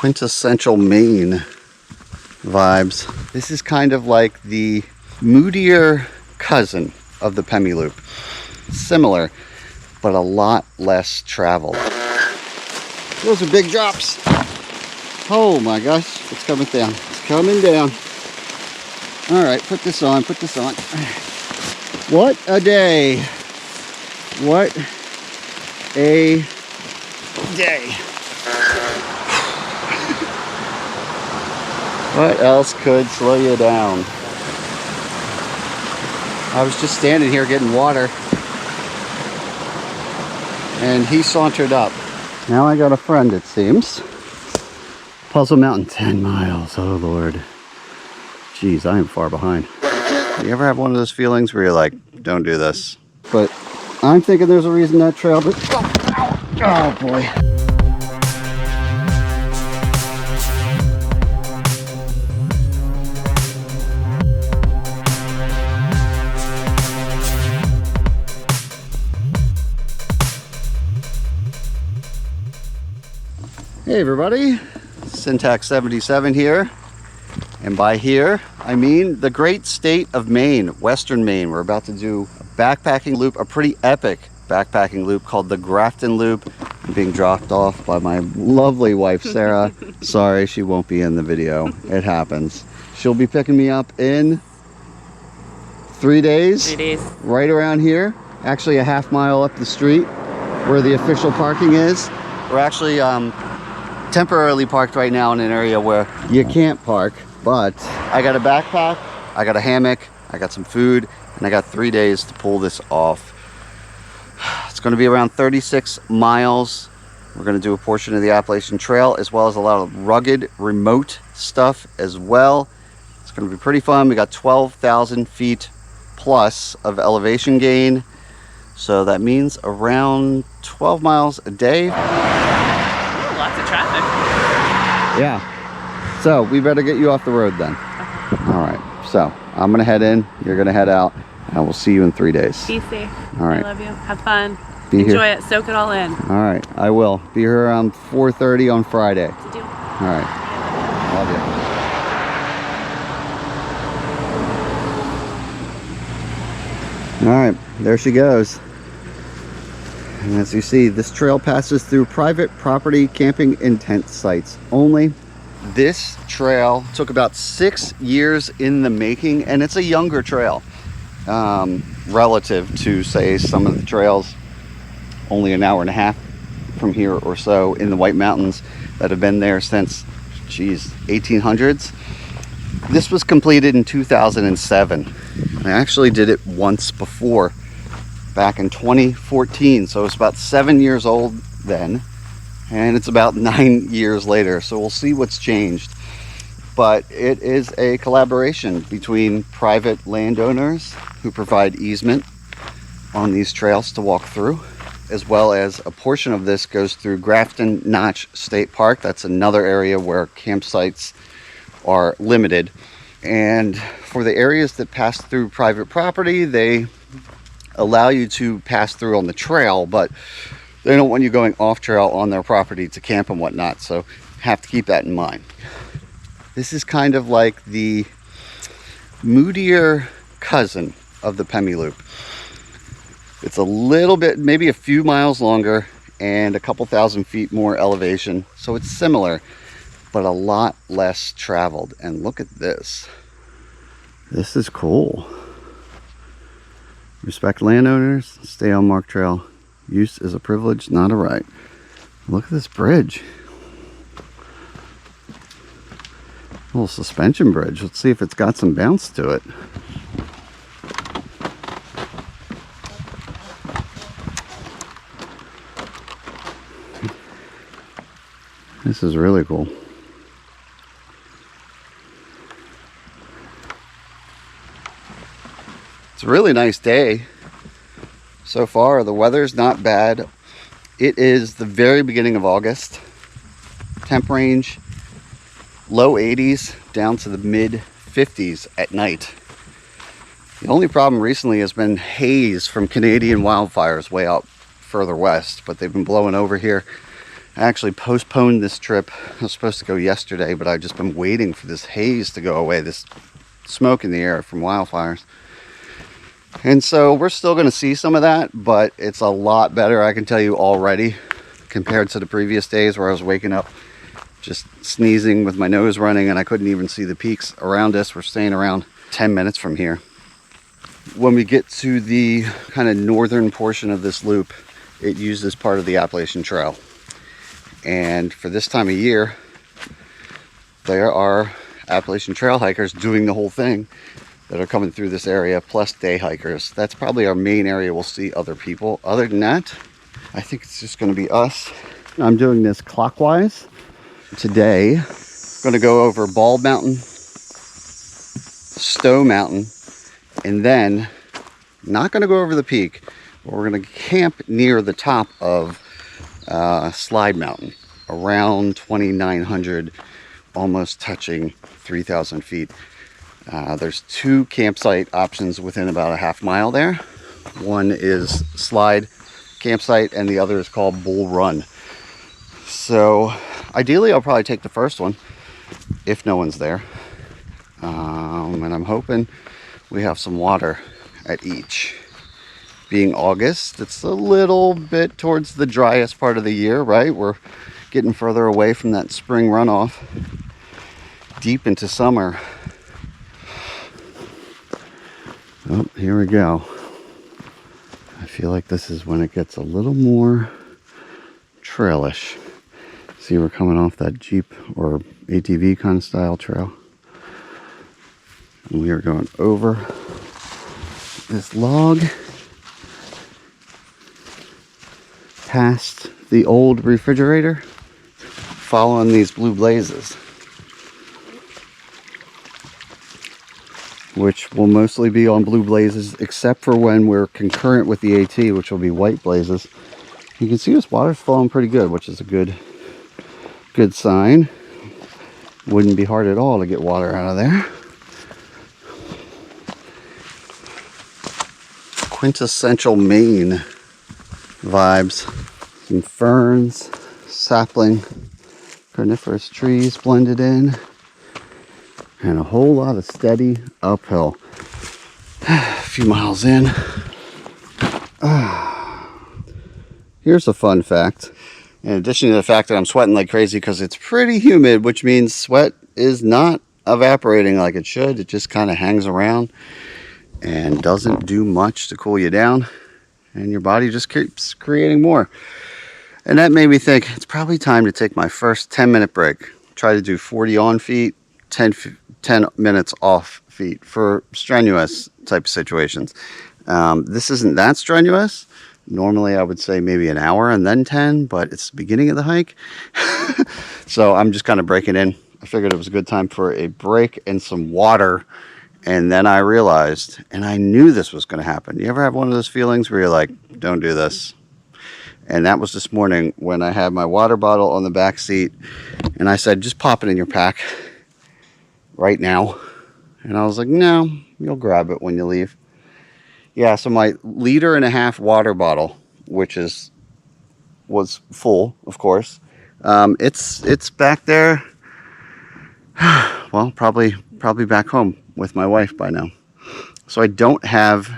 quintessential Maine vibes. This is kind of like the moodier cousin of the Pemi Loop. Similar, but a lot less traveled. Those are big drops. Oh my gosh, it's coming down. It's coming down. All right, put this on, put this on. What a day. What a day. What else could slow you down? I was just standing here getting water, and he sauntered up. Now I got a friend, it seems. Puzzle Mountain, 10 miles, oh Lord. Jeez, I am far behind. You ever have one of those feelings where you're like, don't do this? But I'm thinking there's a reason that trail, but oh boy. Hey everybody, Syntax 77 here, and by here I mean the great state of Maine, Western Maine. We're about to do a backpacking loop, a pretty epic backpacking loop called the Grafton Loop. I'm being dropped off by my lovely wife Sarah. Sorry, she won't be in the video. It happens. She'll be picking me up in 3 days. 3 days. Right around here, actually a half mile up the street where the official parking is. We're actually temporarily parked right now in an area where you can't park, but I got a backpack, I got a hammock, I got some food, and I got 3 days to pull this off. It's going to be around 36 miles. We're going to do a portion of the Appalachian Trail as well as a lot of rugged, remote stuff as well. It's going to be pretty fun. We got 12,000 feet plus of elevation gain, so that means around 12 miles a day. Lots of traffic. Yeah. So we better get you off the road then. Okay. All right. So I'm going to head in. You're going to head out. And we'll see you in 3 days. Be safe. All right. I love you. Have fun. Be Enjoy here. it. Soak it all in. All right. I will. Be here around 4:30 on Friday. It's a deal. All right. Love you. All right. There she goes. And as you see, this trail passes through private property camping and tent sites only. This trail took about 6 years in the making, and it's a younger trail relative to, say, some of the trails only an hour and a half from here or so in the White Mountains that have been there since, geez, 1800s. This was completed in 2007. I actually did it once before, back in 2014, so it's about 7 years old then, and it's about 9 years later, so we'll see what's changed. But it is a collaboration between private landowners who provide easement on these trails to walk through, as well as a portion of this goes through Grafton Notch State Park. That's another area where campsites are limited, and for the areas that pass through private property, they allow you to pass through on the trail, but they don't want you going off trail on their property to camp and whatnot, so have to keep that in mind. This is kind of like the moodier cousin of the Pemi Loop. It's a little bit, maybe a few miles longer and a couple thousand feet more elevation, so it's similar but a lot less traveled. And look at this. This is cool. Respect landowners, stay on marked trail. Use is a privilege, not a right. Look at this bridge. A little suspension bridge. Let's see if it's got some bounce to it. This is really cool. It's a really nice day so far. The weather's not bad. It is the very beginning of August. Temp range low 80s down to the mid 50s at night. The only problem recently has been haze from Canadian wildfires way out further west, but they've been blowing over here I actually postponed this trip. I was supposed to go yesterday, but I've just been waiting for this haze to go away, this smoke in the air from wildfires. And so we're still going to see some of that, but it's a lot better, I can tell you already, compared to the previous days where I was waking up just sneezing with my nose running and I couldn't even see the peaks around us. We're staying around 10 minutes from here. When we get to the kind of northern portion of this loop, it uses part of the Appalachian Trail. And for this time of year, there are Appalachian Trail hikers doing the whole thing that are coming through this area, plus day hikers. That's probably our main area we'll see other people. Other than that, I think it's just going to be us. I'm doing this clockwise. Today, I'm going to go over Bald Mountain, Stowe Mountain, and then not going to go over the peak, but we're going to camp near the top of Slide Mountain, around 2,900, almost touching 3,000 feet. There's 2 campsite options within about a half mile there. One is Slide campsite and the other is called Bull Run. So ideally I'll probably take the first one if no one's there. And I'm hoping we have some water at each. Being August, it's a little bit towards the driest part of the year, right? We're getting further away from that spring runoff, deep into summer. Oh, here we go. I feel like this is when it gets a little more trailish. See, we're coming off that Jeep or ATV kind of style trail. And we are going over this log, past the old refrigerator, following these blue blazes, which will mostly be on blue blazes, except for when we're concurrent with the AT, which will be white blazes. You can see this water's flowing pretty good, which is a good sign. Wouldn't be hard at all to get water out of there. Quintessential Maine vibes. Some ferns, sapling, coniferous trees blended in, and a whole lot of steady uphill. A few miles in. Here's a fun fact. In addition to the fact that I'm sweating like crazy because it's pretty humid, which means sweat is not evaporating like it should. It just kind of hangs around and doesn't do much to cool you down, and your body just keeps creating more. And that made me think it's probably time to take my first 10-minute break. Try to do 40 on feet, 10 minutes off feet for strenuous type of situations. This isn't that strenuous. Normally I would say maybe an hour and then 10, but it's the beginning of the hike. So I'm just kind of breaking in. I figured it was a good time for a break and some water. And then I realized, and I knew this was going to happen. You ever have one of those feelings where you're like, don't do this? And that was this morning when I had my water bottle on the back seat and I said, just pop it in your pack right now. And I was like, no, you'll grab it when you leave. Yeah, so my 1.5 liter water bottle, which was full, of course. It's back there. Well, probably back home with my wife by now. So I don't have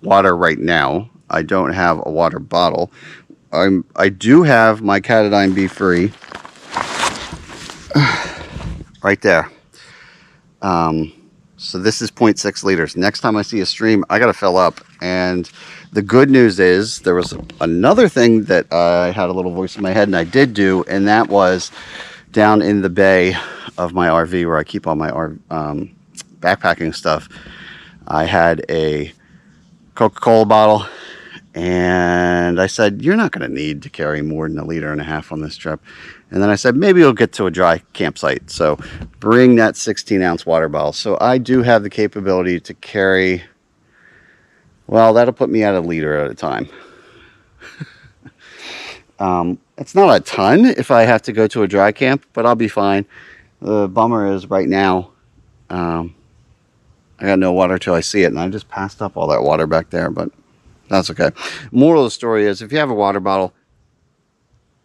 water right now. I don't have a water bottle. I do have my Catadine Be Free right there. So this is 0.6 liters. Next time I see a stream, I got to fill up. And the good news is there was another thing that I had a little voice in my head and I did do, and that was down in the bay of my RV where I keep all my backpacking stuff. I had a Coca-Cola bottle, and I said, you're not going to need to carry more than 1.5 liters on this trip. And then I said, maybe you'll get to a dry campsite, so bring that 16-ounce water bottle. So I do have the capability to carry, well, that'll put me at 1 liter at a time. It's not a ton if I have to go to a dry camp, but I'll be fine. The bummer is right now, I got no water till I see it, and I just passed up all that water back there, but that's okay. Moral of the story is, if you have a water bottle,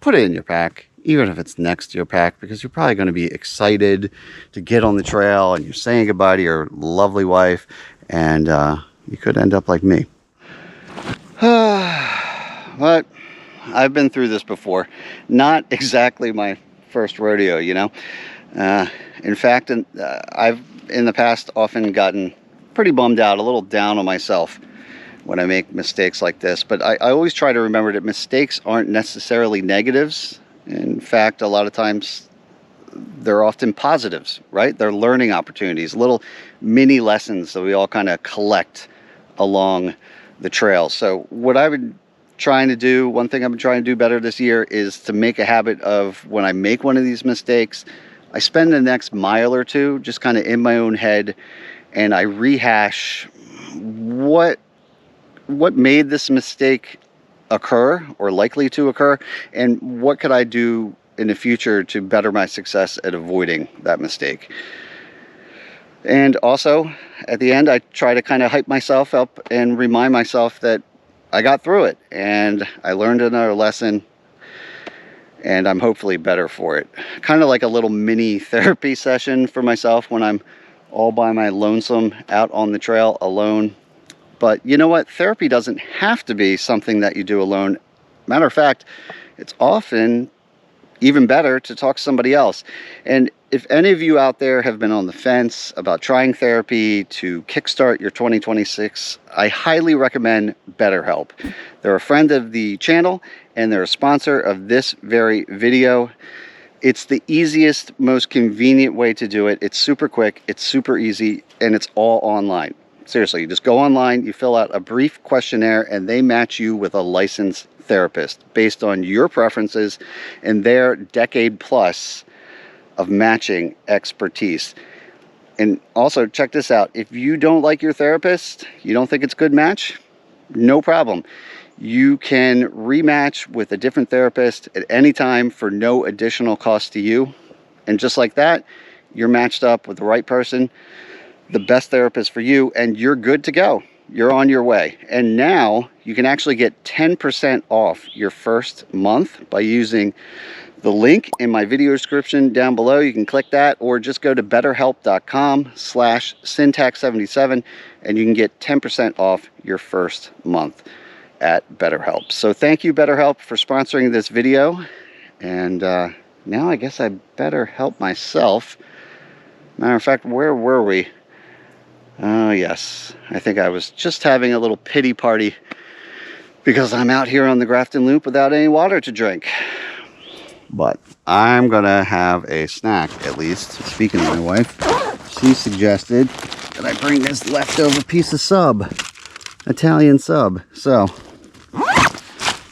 put it in your pack, even if it's next to your pack, because you're probably going to be excited to get on the trail and you're saying goodbye to your lovely wife, and you could end up like me. But I've been through this before. Not exactly my first rodeo, you know. In fact, I've in the past often gotten pretty bummed out, a little down on myself when I make mistakes like this. But I always try to remember that mistakes aren't necessarily negatives. In fact, a lot of times they're often positives, right? They're learning opportunities, little mini lessons that we all kind of collect along the trail. So what I've been trying to do, one thing I've been trying to do better this year, is to make a habit of, when I make one of these mistakes, I spend the next mile or two just kind of in my own head and I rehash what made this mistake occur or likely to occur, and what could I do in the future to better my success at avoiding that mistake. And also at the end, I try to kind of hype myself up and remind myself that I got through it and I learned another lesson, and I'm hopefully better for it. Kind of like a little mini therapy session for myself when I'm all by my lonesome out on the trail alone. But you know what? Therapy doesn't have to be something that you do alone. Matter of fact, it's often even better to talk to somebody else. And if any of you out there have been on the fence about trying therapy to kickstart your 2026, I highly recommend BetterHelp. They're a friend of the channel and they're a sponsor of this very video. It's the easiest, most convenient way to do it. It's super quick, it's super easy, and it's all online. Seriously, you just go online, you fill out a brief questionnaire, and they match you with a licensed therapist based on your preferences and their decade plus of matching expertise. And also, check this out. If you don't like your therapist, you don't think it's a good match, no problem. You can rematch with a different therapist at any time for no additional cost to you. And just like that, you're matched up with the right person, the best therapist for you, and you're good to go. You're on your way. And now you can actually get 10% off your first month by using the link in my video description down below. You can click that, or just go to betterhelp.com/syntax77 and you can get 10% off your first month at BetterHelp. So thank you, BetterHelp, for sponsoring this video. And now I guess I better help myself. Matter of fact, where were we? Oh yes, I think I was just having a little pity party because I'm out here on the Grafton Loop without any water to drink. But I'm gonna have a snack, at least. Speaking of my wife, she suggested that I bring this leftover piece of sub, Italian sub. So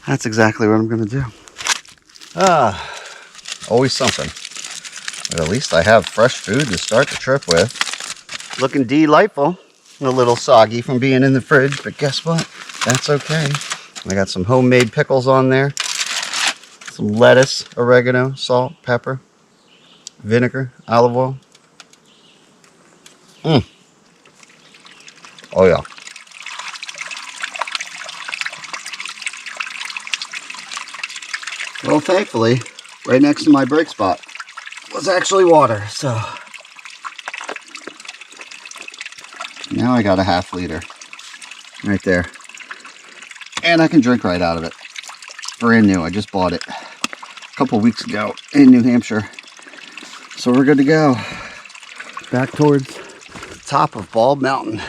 that's exactly what I'm gonna do. Always something. But at least I have fresh food to start the trip with. Looking delightful. A little soggy from being in the fridge, but guess what? That's okay. I got some homemade pickles on there. Some lettuce, oregano, salt, pepper, vinegar, olive oil. Oh yeah. Well, thankfully, right next to my break spot was actually water, so now I got a ½ liter right there. And I can drink right out of it. Brand new, I just bought it a couple weeks ago in New Hampshire. So we're good to go. Back towards the top of Bald Mountain.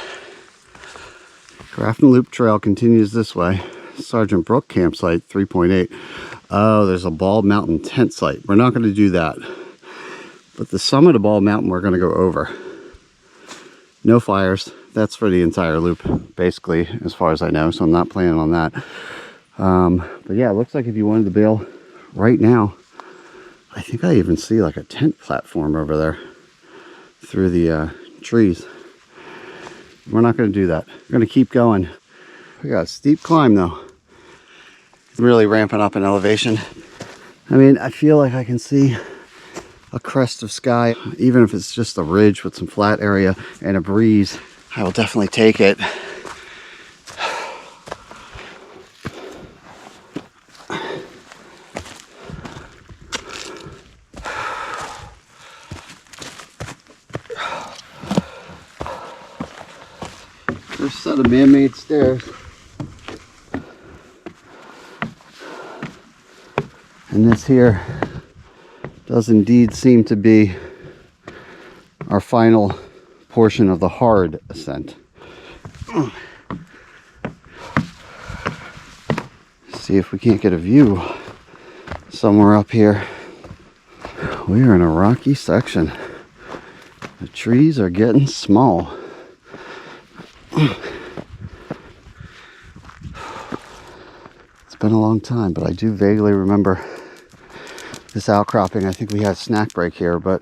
Grafton Loop Trail continues this way. Sergeant Brook campsite 3.8. Oh, there's a Bald Mountain tent site. We're not going to do that. But the summit of Bald Mountain we're going to go over. No fires. That's for the entire loop, basically, as far as I know. So I'm not planning on that. But yeah, it looks like if you wanted to bail right now, I think I even see like a tent platform over there through the trees. We're not going to do that. We're going to keep going. We got a steep climb though. It's really ramping up in elevation. I mean, I feel like I can see a crest of sky, even if it's just a ridge with some flat area and a breeze. I will definitely take it. First set of man-made stairs. And this here does indeed seem to be our final portion of the hard ascent. See if we can't get a view somewhere up here. We are in a rocky section. The trees are getting small. It's been a long time, but I do vaguely remember this outcropping. I think we had a snack break here, but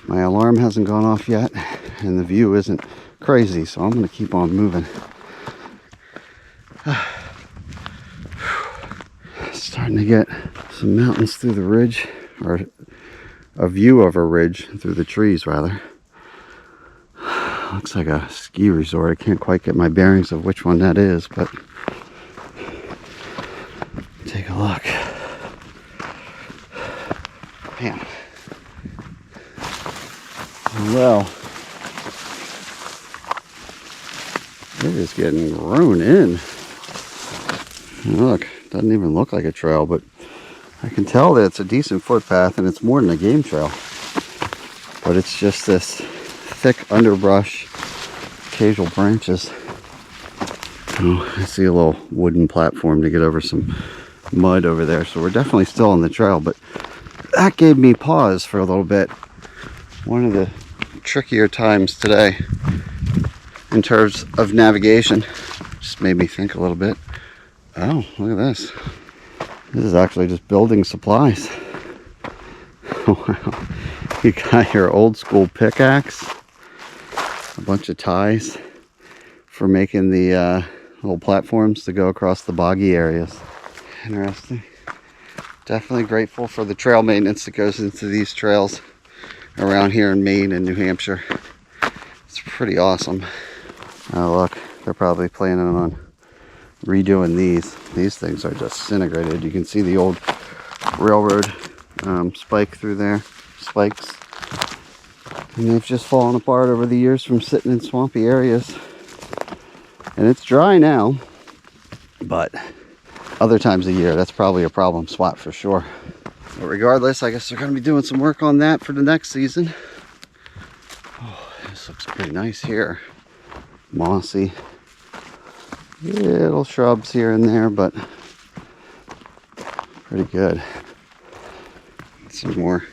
my alarm hasn't gone off yet and the view isn't crazy, so I'm going to keep on moving. Starting to get some mountains through the ridge, or a view of a ridge through the trees rather. Looks like a ski resort. I can't quite get my bearings of which one that is, but take a look. Man. Well, it is getting grown in. Look, doesn't even look like a trail, but I can tell that it's a decent footpath and it's more than a game trail. But it's just this thick underbrush, occasional branches. Oh, I see a little wooden platform to get over some mud over there, so we're definitely still on the trail, but that gave me pause for a little bit. One of the trickier times today in terms of navigation. Just made me think a little bit. Oh, look at this. This is actually just building supplies. Wow. You got your old school pickaxe, a bunch of ties for making the little platforms to go across the boggy areas. Interesting. Definitely grateful for the trail maintenance that goes into these trails around here in Maine and New Hampshire. It's pretty awesome. Oh look, they're probably planning on redoing these. These things are just disintegrated. You can see the old railroad spike through there, spikes. And they've just fallen apart over the years from sitting in swampy areas. And it's dry now, but other times of year, that's probably a problem spot for sure. But regardless, I guess they're going to be doing some work on that for the next season. Oh, this looks pretty nice here. Mossy. Little shrubs here and there, but pretty good. Some more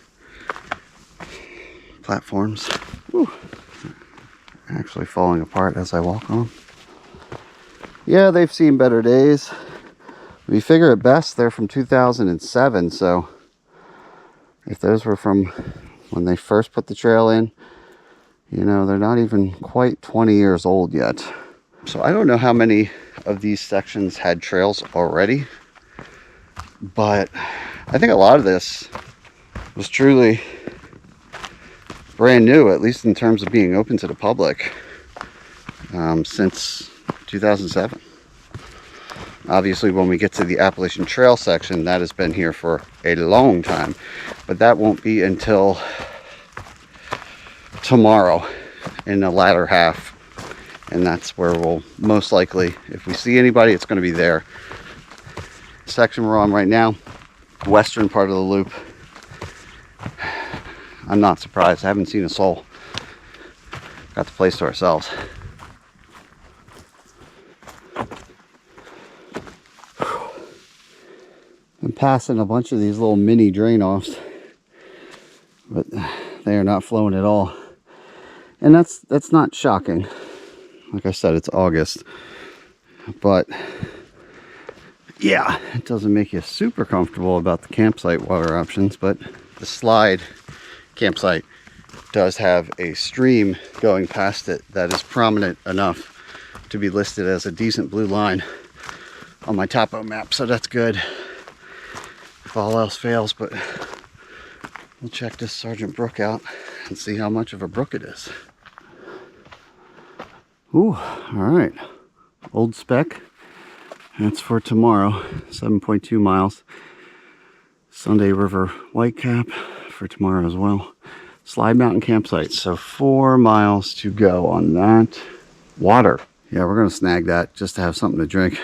platforms. Whew. Actually falling apart as I walk on. Yeah, they've seen better days. We figure at best they're from 2007, so if those were from when they first put the trail in, you know, they're not even quite 20 years old yet. So I don't know how many of these sections had trails already, but I think a lot of this was truly brand new, at least in terms of being open to the public, since 2007. Obviously, when we get to the Appalachian Trail section, that has been here for a long time, but that won't be until tomorrow in the latter half. And that's where we'll most likely, if we see anybody, it's going to be there. Section we're on right now, western part of the loop. I'm not surprised. I haven't seen a soul. Got the place to ourselves. I'm passing a bunch of these little mini drain-offs, but they are not flowing at all. And that's not shocking. Like I said, it's August, but yeah, it doesn't make you super comfortable about the campsite water options, but the slide campsite does have a stream going past it that is prominent enough to be listed as a decent blue line on my topo map, so that's good if all else fails. But we'll check this Sergeant Brook out and see how much of a brook it is. Ooh, all right. Old Spec. That's for tomorrow. 7.2 miles. Sunday River Whitecap for tomorrow as well. Slide Mountain Campsite. So 4 miles to go on that. Water Yeah, we're gonna snag that just to have something to drink.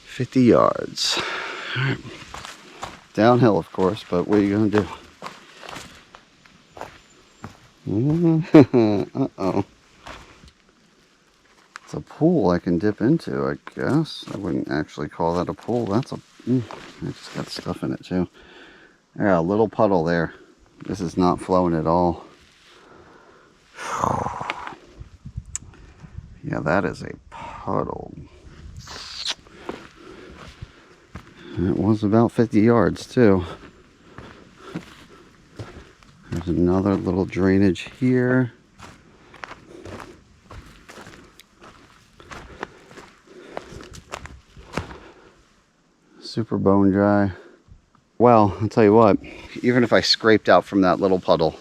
50 yards. All right. Downhill, of course, but what are you gonna do? Uh-oh. It's a pool I can dip into, I guess. I wouldn't actually call that a pool. That's a... I just got stuff in it, too. Yeah, a little puddle there. This is not flowing at all. Yeah, that is a puddle. It was about 50 yards, too. There's another little drainage here. Super bone dry. Well, I'll tell you what, even if I scraped out from that little puddle,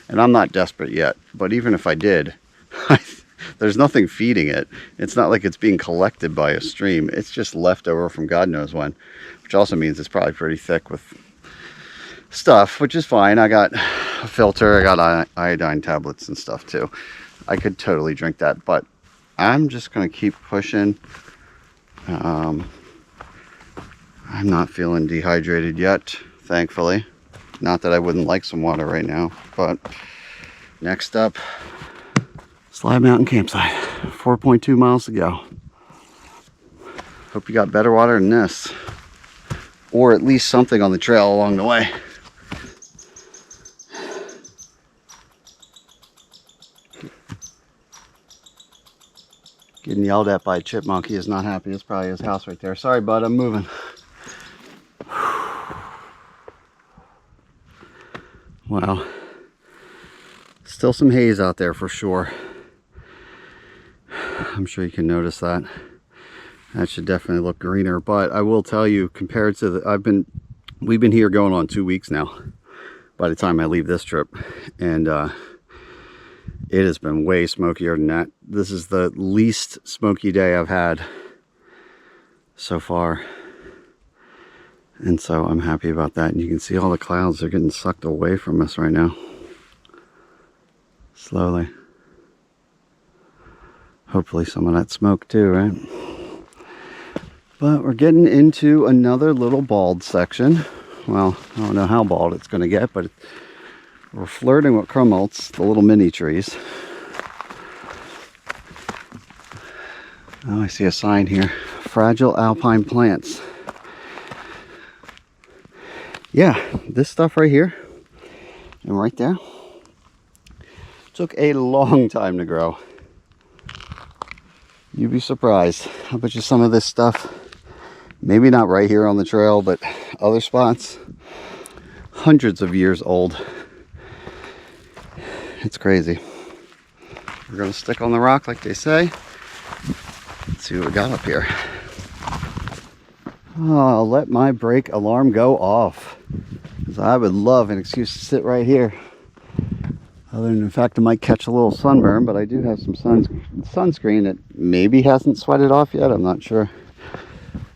and I'm not desperate yet, but even if I did, there's nothing feeding it. It's not like it's being collected by a stream. It's just left over from God knows when, which also means it's probably pretty thick with stuff, which is fine. I got a filter, I got iodine tablets and stuff too. I could totally drink that, but I'm just gonna keep pushing. I'm not feeling dehydrated yet, thankfully. Not that I wouldn't like some water right now, but next up, Slide Mountain Campsite. 4.2 miles to go. Hope you got better water than this, or at least something on the trail along the way. Getting yelled at by a chipmunk. He is not happy. It's probably his house right there. Sorry, bud, I'm moving. Wow. Still some haze out there for sure. I'm sure you can notice that. That should definitely look greener, but I will tell you, compared to the, we've been here going on 2 weeks now by the time I leave this trip, and it has been way smokier than that. This is the least smoky day I've had so far, and so I'm happy about that. And you can see all the clouds are getting sucked away from us right now, slowly. Hopefully some of that smoke too, right? But we're getting into another little bald section. Well, I don't know how bald it's going to get, but we're flirting with crumults, the little mini trees. Oh, I see a sign here. Fragile alpine plants. Yeah, this stuff right here and right there took a long time to grow. You'd be surprised. I bet you some of this stuff, maybe not right here on the trail, but other spots, hundreds of years old. It's crazy. We're gonna stick on the rock like they say. Let's see what we got up here. Oh, let my brake alarm go off, because I would love an excuse to sit right here. Other than the fact I might catch a little sunburn, but I do have some sunscreen that maybe hasn't sweated off yet. I'm not sure.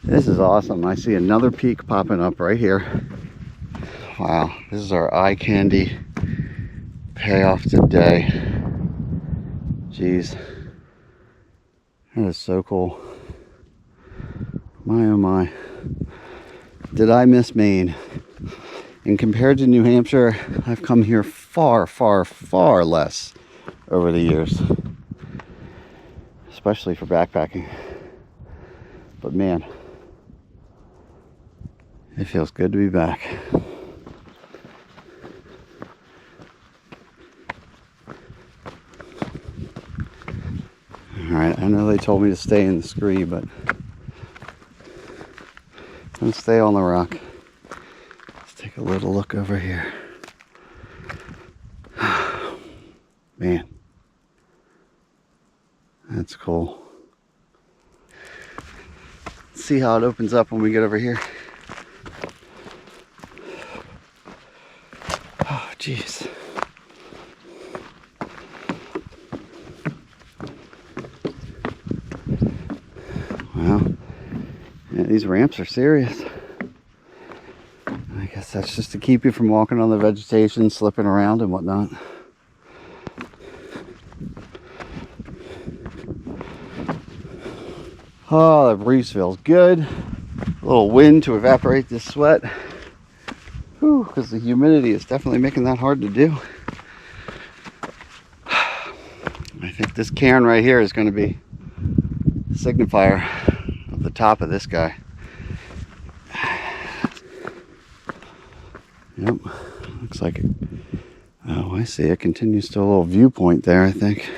This is awesome. I see another peak popping up right here. Wow, this is our eye candy payoff today. Jeez, that is so cool. My oh my, did I miss Maine? And compared to New Hampshire, I've come here far, far, far less over the years, especially for backpacking. But man, it feels good to be back. All right, I know they told me to stay in the scree, but I'm gonna stay on the rock. Let's take a little look over here. Man, that's cool. Let's see how it opens up when we get over here. Oh, jeez. Well, yeah, these ramps are serious. I guess that's just to keep you from walking on the vegetation, slipping around and whatnot. Oh, the breeze feels good. A little wind to evaporate this sweat. Whew, because the humidity is definitely making that hard to do. I think this cairn right here is going to be a signifier of the top of this guy. Yep, looks like it. Oh, I see. It continues to a little viewpoint there, I think.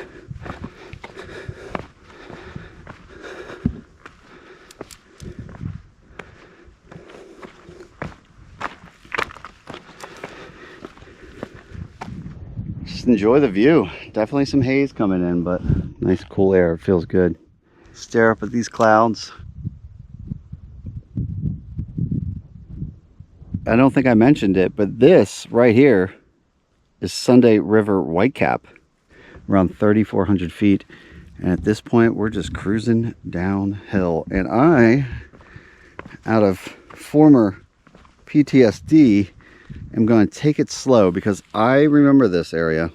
Just enjoy the view. Definitely some haze coming in, but nice cool air. It feels good. Stare up at these clouds. I don't think I mentioned it, but this right here is Sunday River Whitecap, around 3,400 feet. And at this point, we're just cruising downhill. And I, out of former PTSD, am going to take it slow because I remember this area.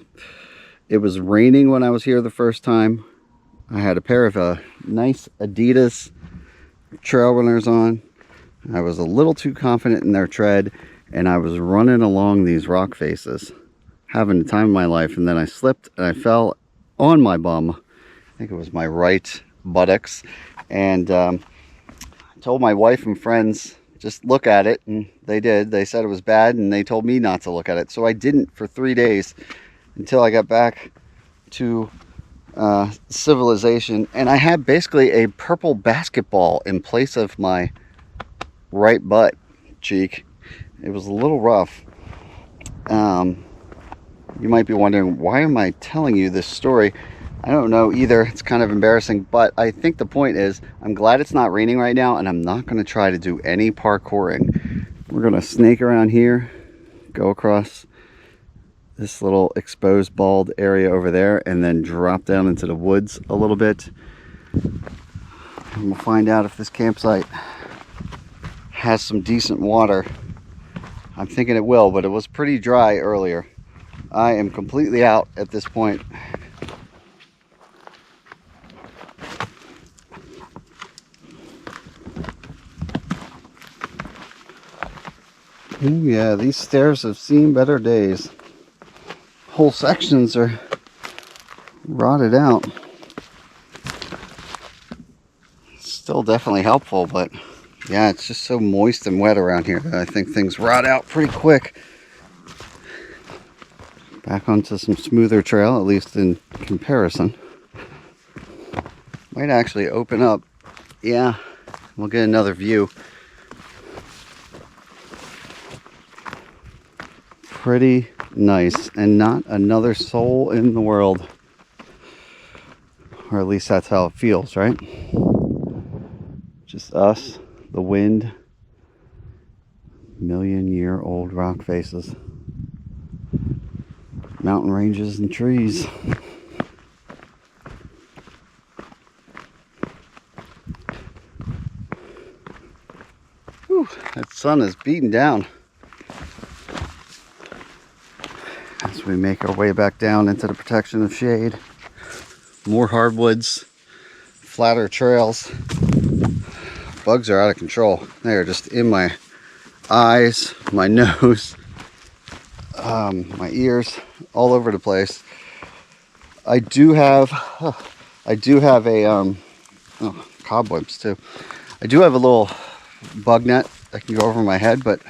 It was raining when I was here the first time. I had a pair of nice Adidas trail runners on. I was a little too confident in their tread, and I was running along these rock faces, having the time of my life, and then I slipped and I fell on my bum. I think it was my right buttocks, and I told my wife and friends, just look at it, and they did. They said it was bad, and they told me not to look at it, so I didn't for 3 days until I got back to civilization, and I had basically a purple basketball in place of my right butt cheek. It was a little rough. You might be wondering, why am I telling you this story? I don't know either. It's kind of embarrassing, but I think the point is I'm glad it's not raining right now, and I'm not going to try to do any parkouring. We're going to snake around here, go across this little exposed bald area over there, and then drop down into the woods a little bit. And we'll find out if this campsite has some decent water. I'm thinking it will, but it was pretty dry earlier. I am completely out at this point. Yeah, these stairs have seen better days. Whole sections are rotted out. Still definitely helpful, but yeah, it's just so moist and wet around here that I think things rot out pretty quick. Back onto some smoother trail, at least in comparison. Might actually open up. Yeah, we'll get another view. Pretty nice, and not another soul in the world. Or at least that's how it feels, right? Just us, the wind, million-year-old rock faces, mountain ranges and trees. Whew, that sun is beating down. As we make our way back down into the protection of shade. More hardwoods, flatter trails. Bugs are out of control. They are just in my eyes, my nose, my ears, all over the place. I do have a cobwebs too. I do have a little bug net that can go over my head, but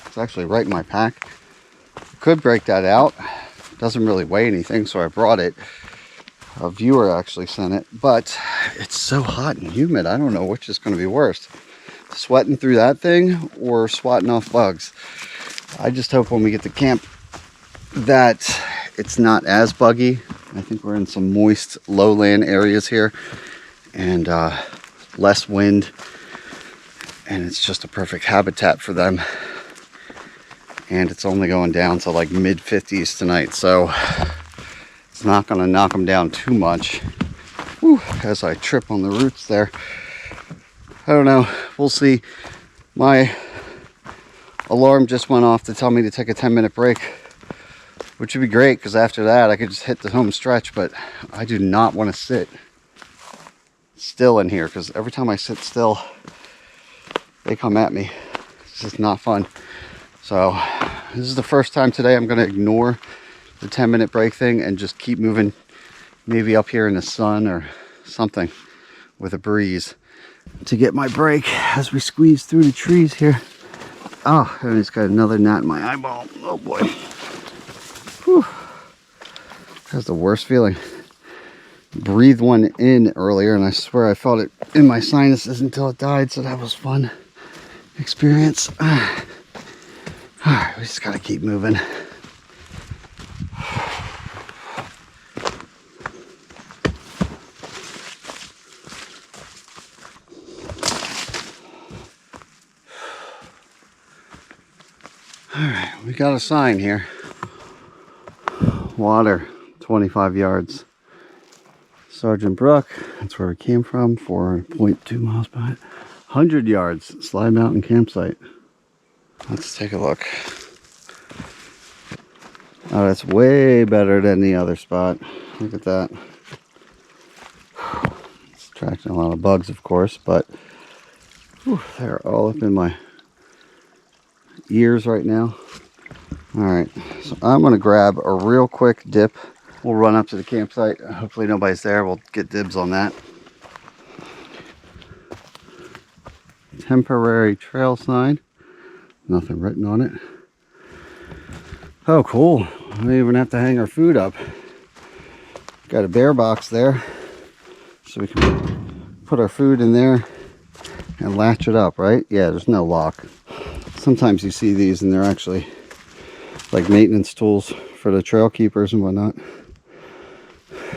it's actually right in my pack. Could break that out. Doesn't really weigh anything, so I brought it. A viewer actually sent it, but it's so hot and humid. I don't know which is going to be worse, sweating through that thing or swatting off bugs. I just hope when we get to camp that it's not as buggy. I think we're in some moist lowland areas here, and less wind, and it's just a perfect habitat for them. And it's only going down to like mid 50s tonight, so it's not going to knock them down too much. Whew, as I trip on the roots there. I don't know. We'll see. My alarm just went off to tell me to take a 10-minute break, which would be great because after that I could just hit the home stretch, but I do not want to sit still in here, because every time I sit still, they come at me. It's just not fun. So this is the first time today I'm going to ignore the 10-minute break thing and just keep moving, maybe up here in the sun or something with a breeze to get my break as we squeeze through the trees here. Oh, and it's got another gnat in my eyeball. Oh boy. Whew. That's the worst feeling. Breathed one in earlier and I swear I felt it in my sinuses until it died, so that was fun experience. Alright, we just gotta keep moving. Alright, we got a sign here. Water, 25 yards. Sergeant Brook, that's where we came from, 4.2 miles behind. 100 yards, Slide Mountain campsite. Let's take a look. Oh, that's way better than the other spot. Look at that. It's attracting a lot of bugs, of course, but whew, they're all up in my ears right now. All right, so I'm gonna grab a real quick dip. We'll run up to the campsite. Hopefully nobody's there. We'll get dibs on that. Temporary trail sign. Nothing written on it. Oh, cool. We don't even have to hang our food up. Got a bear box there, so we can put our food in there and latch it up, right? Yeah, there's no lock. Sometimes you see these and they're actually like maintenance tools for the trail keepers and whatnot.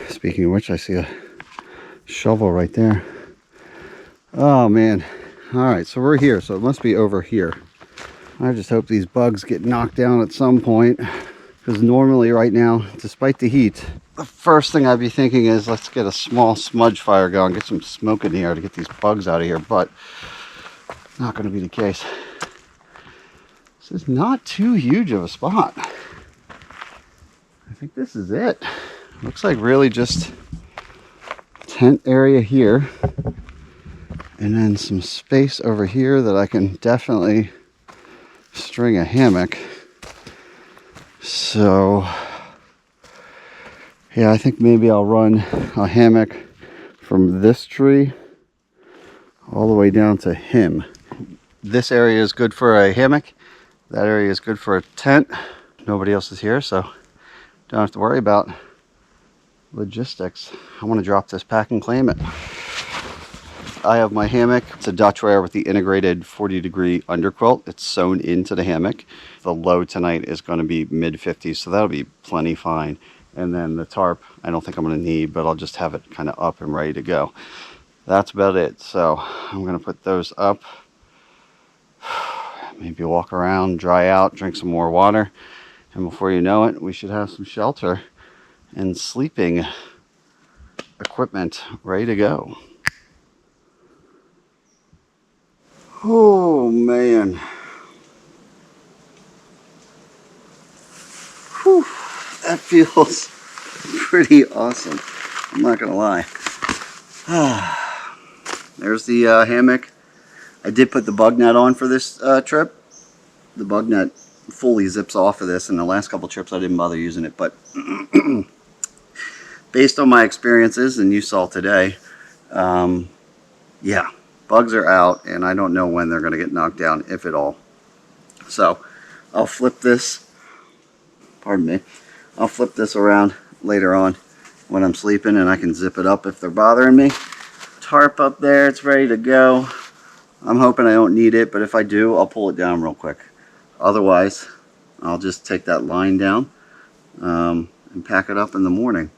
Speaking of which, I see a shovel right there. Oh man. All right, so we're here, so it must be over here. I just hope these bugs get knocked down at some point, because normally right now, despite the heat, the first thing I'd be thinking is let's get a small smudge fire going, get some smoke in the air to get these bugs out of here, but not going to be the case. This is not too huge of a spot. I think this is it. Looks like really just tent area here, and then some space over here that I can definitely string a hammock. So yeah, I think maybe I'll run a hammock from this tree all the way down to him. This area is good for a hammock. That area is good for a tent. Nobody else is here, so don't have to worry about logistics. I want to drop this pack and claim it. I have my hammock. It's a drier with the integrated 40-degree underquilt. It's sewn into the hammock. The low tonight is going to be mid-50s, so that'll be plenty fine. And then the tarp, I don't think I'm going to need, but I'll just have it kind of up and ready to go. That's about it. So I'm going to put those up. Maybe walk around, dry out, drink some more water. And before you know it, we should have some shelter and sleeping equipment ready to go. Oh man. Whew, that feels pretty awesome. I'm not gonna lie. There's the hammock. I did put the bug net on for this trip. The bug net fully zips off of this, and the last couple trips I didn't bother using it, but based on my experiences, and you saw today, yeah, bugs are out, and I don't know when they're going to get knocked down, if at all. So I'll flip this, pardon me, I'll flip this around later on when I'm sleeping, and I can zip it up if they're bothering me. Tarp up there, it's ready to go. I'm hoping I don't need it, but if I do, I'll pull it down real quick. Otherwise, I'll just take that line down and pack it up in the morning.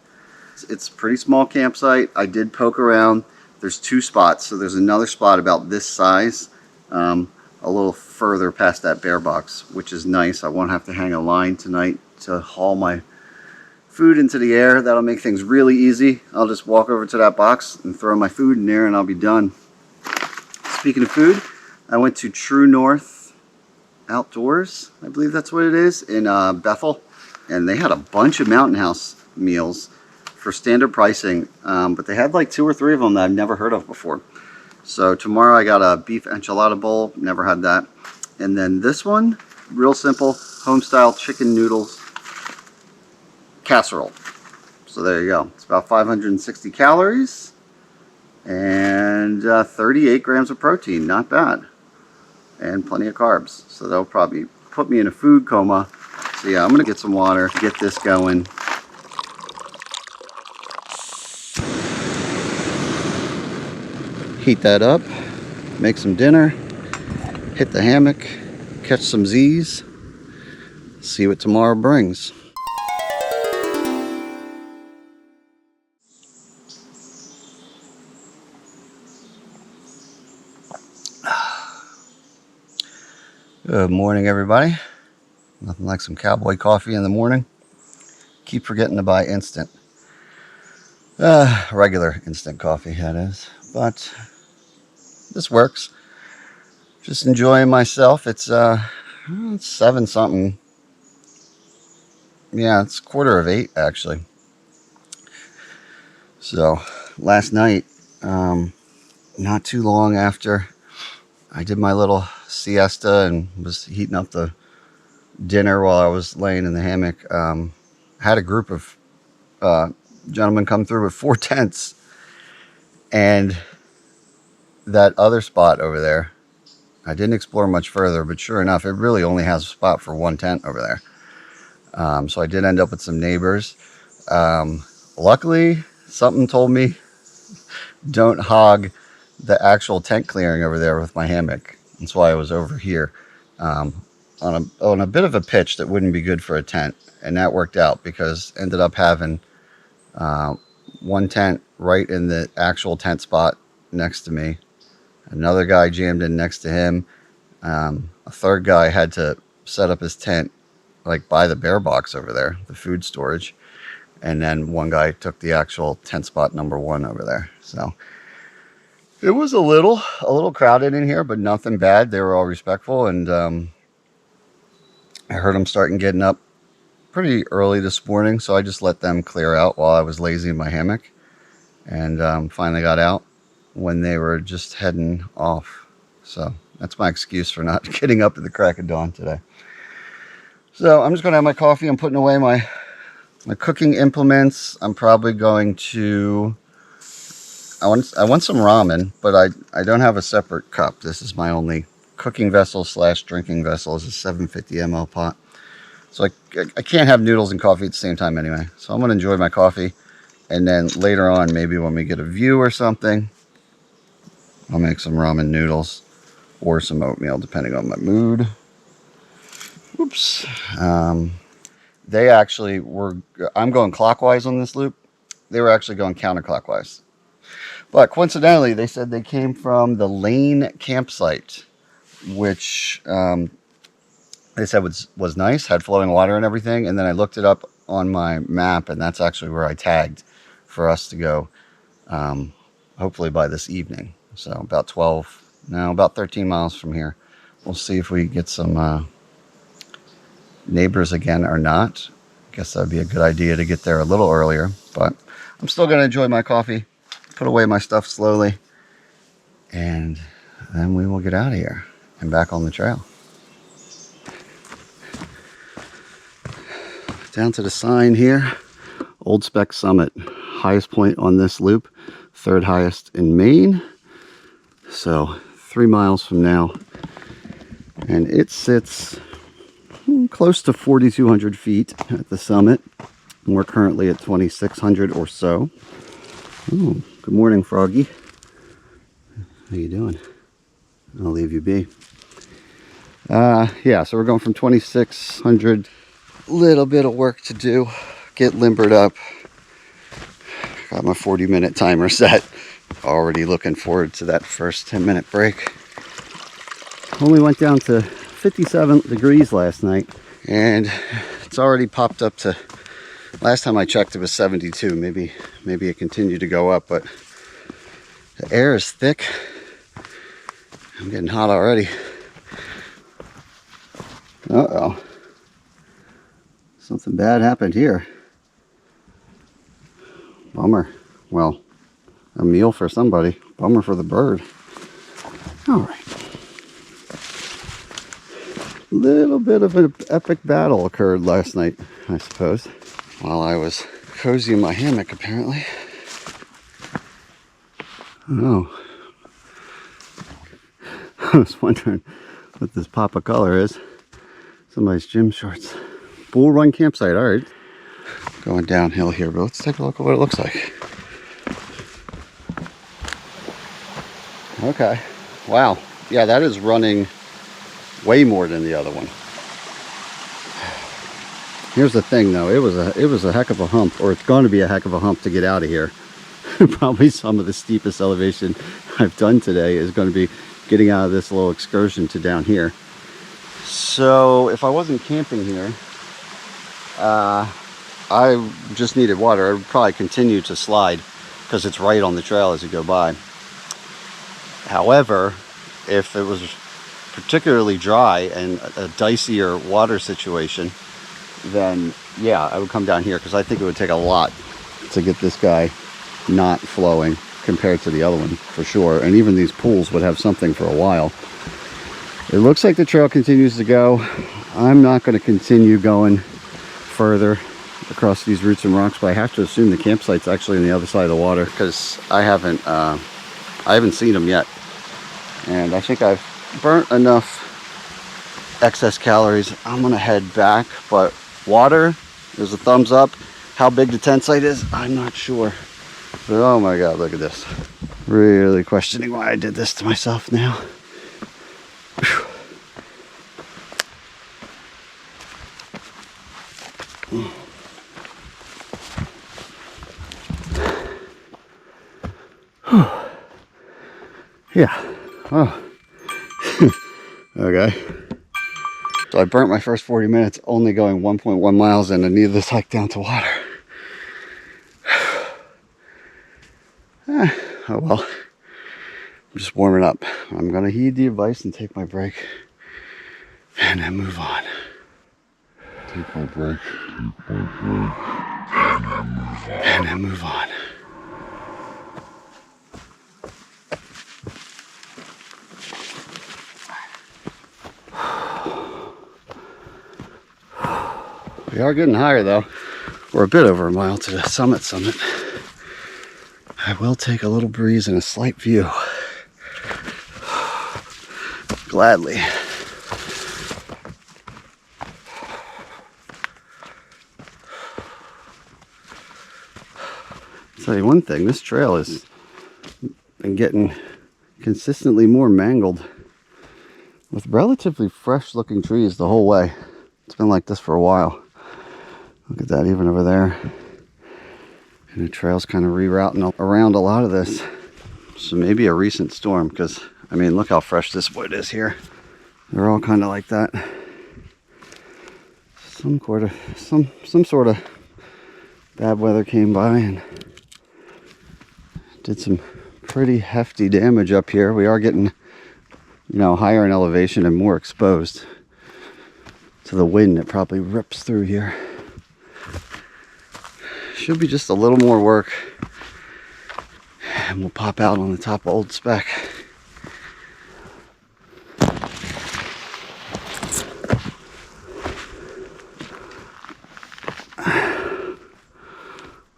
It's a pretty small campsite. I did poke around. There's two spots, so there's another spot about this size, a little further past that bear box, which is nice. I won't have to hang a line tonight to haul my food into the air. That'll make things really easy. I'll just walk over to that box and throw my food in there and I'll be done. Speaking of food, I went to True North Outdoors, I believe that's what it is, in Bethel, and they had a bunch of Mountain House meals for standard pricing, but they had like 2 or 3 of them that I've never heard of before. So tomorrow I got a beef enchilada bowl, never had that. And then this one, real simple, home-style chicken noodles casserole. So there you go. It's about 560 calories and 38 grams of protein. Not bad. And plenty of carbs. So that'll probably put me in a food coma. So yeah, I'm going to get some water, get this going. Heat that up, make some dinner, hit the hammock, catch some Z's, see what tomorrow brings. Good morning, everybody. Nothing like some cowboy coffee in the morning. Keep forgetting to buy instant. Regular instant coffee, that is. But this works. Just enjoying myself. It's 7 something. Yeah, it's 7:45 actually. So last night, not too long after I did my little siesta and was heating up the dinner while I was laying in the hammock, had a group of gentlemen come through with 4 tents, and that other spot over there, I didn't explore much further, but sure enough, it really only has a spot for 1 tent over there. So I did end up with some neighbors. Luckily, something told me don't hog the actual tent clearing over there with my hammock. That's why I was over here on a bit of a pitch that wouldn't be good for a tent, and that worked out because ended up having 1 tent right in the actual tent spot next to me. Another guy jammed in next to him. A third guy had to set up his tent like by the bear box over there, the food storage. And then one guy took the actual tent spot number 1 over there. So it was a little crowded in here, but nothing bad. They were all respectful, and I heard them starting getting up pretty early this morning, so I just let them clear out while I was lazy in my hammock, and finally got out when they were just heading off. So that's my excuse for not getting up at the crack of dawn today. So I'm just going to have my coffee. I'm putting away my cooking implements. I'm probably going to... I want some ramen, but I don't have a separate cup. This is my only cooking vessel / drinking vessel. It's a 750 ml pot. So I can't have noodles and coffee at the same time anyway. So I'm going to enjoy my coffee. And then later on, maybe when we get a view or something, I'll make some ramen noodles or some oatmeal, depending on my mood. Oops. They actually were... I'm going clockwise on this loop. They were actually going counterclockwise. But coincidentally, they said they came from the Lane campsite, which they said was nice, had flowing water and everything. And then I looked it up on my map, and that's actually where I tagged for us to go, hopefully by this evening. So about 13 miles from here. We'll see if we get some neighbors again or not. I guess that would be a good idea to get there a little earlier. But I'm still going to enjoy my coffee, put away my stuff slowly, and then we will get out of here and back on the trail. Down to the sign here, Old Spec Summit, highest point on this loop, 3rd highest in Maine. So 3 miles from now, and it sits close to 4,200 feet at the summit. And we're currently at 2,600 or so. Ooh, good morning, Froggy. How you doing? I'll leave you be. Yeah, so we're going from 2,600. Little bit of work to do. Get limbered up. Got my 40-minute timer set. Already looking forward to that first 10-minute break. Only went down to 57 degrees last night, and it's already popped up to... Last time I checked, it was 72. Maybe it continued to go up, but the air is thick. I'm getting hot already. Uh-oh. Something bad happened here. Bummer. Well, a meal for somebody. Bummer for the bird. All right. Little bit of an epic battle occurred last night, I suppose, while I was cozy in my hammock, apparently. Oh. I was wondering what this pop of color is. Somebody's gym shorts. Bull Run campsite, all right. Going downhill here, but let's take a look at what it looks like. Okay. Wow. Yeah, that is running way more than the other one. Here's the thing though, it was a heck of a hump, or it's going to be a heck of a hump to get out of here. Probably some of the steepest elevation I've done today is going to be getting out of this little excursion to down here. So if I wasn't camping here, I just needed water. I would probably continue to slide because it's right on the trail as you go by. However, if it was particularly dry and a dicier water situation, then yeah, I would come down here because I think it would take a lot to get this guy not flowing compared to the other one for sure. And even these pools would have something for a while. It looks like the trail continues to go. I'm not going to continue going further across these roots and rocks, but I have to assume the campsite's actually on the other side of the water because I haven't seen them yet. And I think I've burnt enough excess calories. I'm gonna head back, but water, there's a thumbs up. How big the tent site is, I'm not sure. But oh my God, look at this. Really questioning why I did this to myself now. Yeah. Oh. Okay. So I burnt my first 40 minutes only going 1.1 miles and I needed this hike down to water. Oh well. I'm just warming up. I'm gonna heed the advice and take my break and then move on. Take my break. And then move on. We are getting higher though. We're a bit over a mile to the summit. I will take a little breeze and a slight view. Gladly. I'll tell you one thing, this trail has been getting consistently more mangled with relatively fresh looking trees the whole way. It's been like this for a while. Look at that, even over there. And the trail's kind of rerouting around a lot of this. So maybe a recent storm, because, I mean, look how fresh this wood is here. They're all kind of like that. Some sort of bad weather came by and did some pretty hefty damage up here. We are getting, you know, higher in elevation and more exposed to the wind that probably rips through here. Should be just a little more work and we'll pop out on the top of Old Spec.